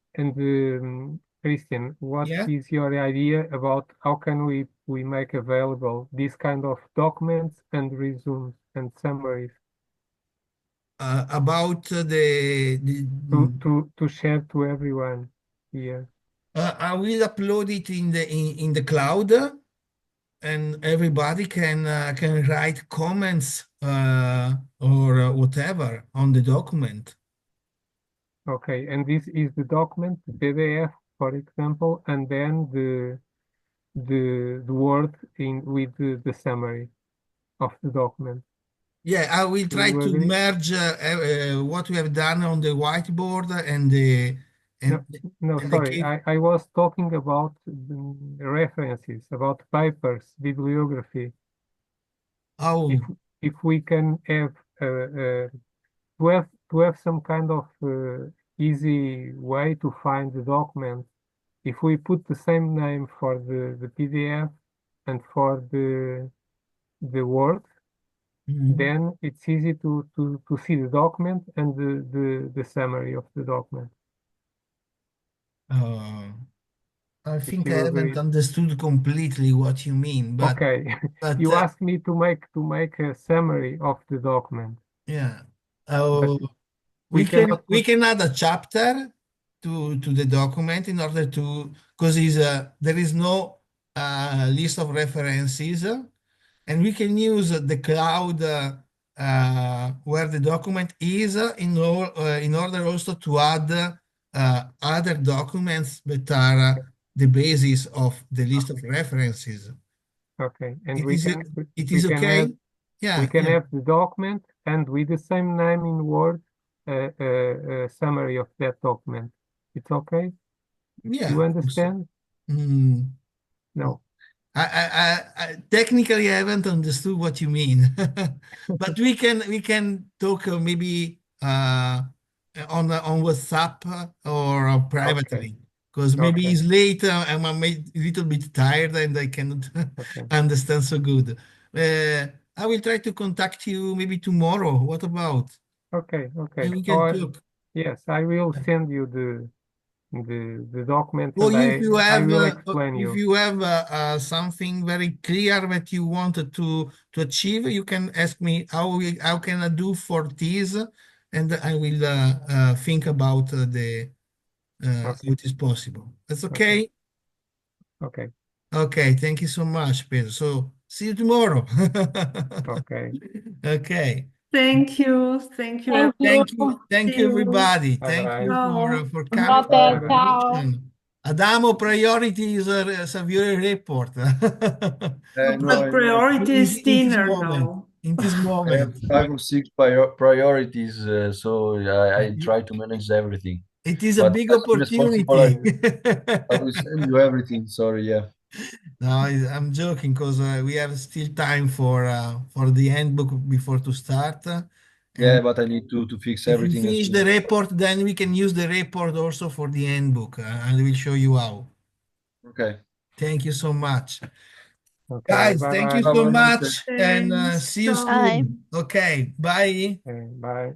Christian, what yeah. is your idea about how can we we make available these kind of documents and resumes and summaries About to share to everyone here? I will upload it in the cloud, and everybody can write comments or whatever on the document. Okay, and this is the document, the PDF, for example, and then the word with the summary of the document. Yeah, I will Do try you to agree? merge what we have done on the whiteboard and the No, and the sorry, I was talking about references, about papers, bibliography. Oh, If we can have to have some kind of easy way to find the document, if we put the same name for the PDF and for the Word, then it's easy to see the document and the summary of the document. I If think you I haven't agree. understood completely what you mean, but Okay, you asked me to make a summary of the document, yeah. but We we cannot we put. can add a chapter to the document in order to, because there is no list of references, and we can use the cloud where the document is in order also to add other documents that are the basis of the list of references. Okay, and It we is can it we is can okay? have Yeah, we can yeah. have the document and with the same name in Word, a summary of that document. It's okay? Yeah, You of course. understand? Mm. No. Technically, I haven't understood what you mean, but we can talk maybe on WhatsApp or privately, because maybe Okay. it's late. I'm a little bit tired and I cannot Okay. understand so good. I will try to contact you maybe tomorrow. What about? Okay. Okay. And we can talk. Yes, I will send you the documents Or and I will explain if you. you have something very clear that you wanted to achieve, you can ask me how can I do for this, and I will think about how it is possible. That's okay? Okay. Okay, thank you so much, Pedro. So see you tomorrow. Okay. Okay. Thank you. Thank you. Thank See you, you. everybody. Bye Thank bye. you Ciao. for coming to Vabbè, the ciao. connection. Adamo, priorities Saviour report. No, But priority is In this dinner moment. now. In this I have moment. 5 or 6 priorities, so I try to manage everything. It is a But big as soon as possible, opportunity. I will send you everything. Sorry, yeah. No, I'm joking because we have still time for the handbook before to start. Yeah, And but I need to fix if we everything as finish soon the as possible. report, then we can use the report also for the handbook. And we'll show you how. Okay. Thank you so much. Okay. Guys, Bye thank bye. you so Have a nice day. much and Thanks. see you Ciao. Bye. soon. Okay, bye. Okay, bye.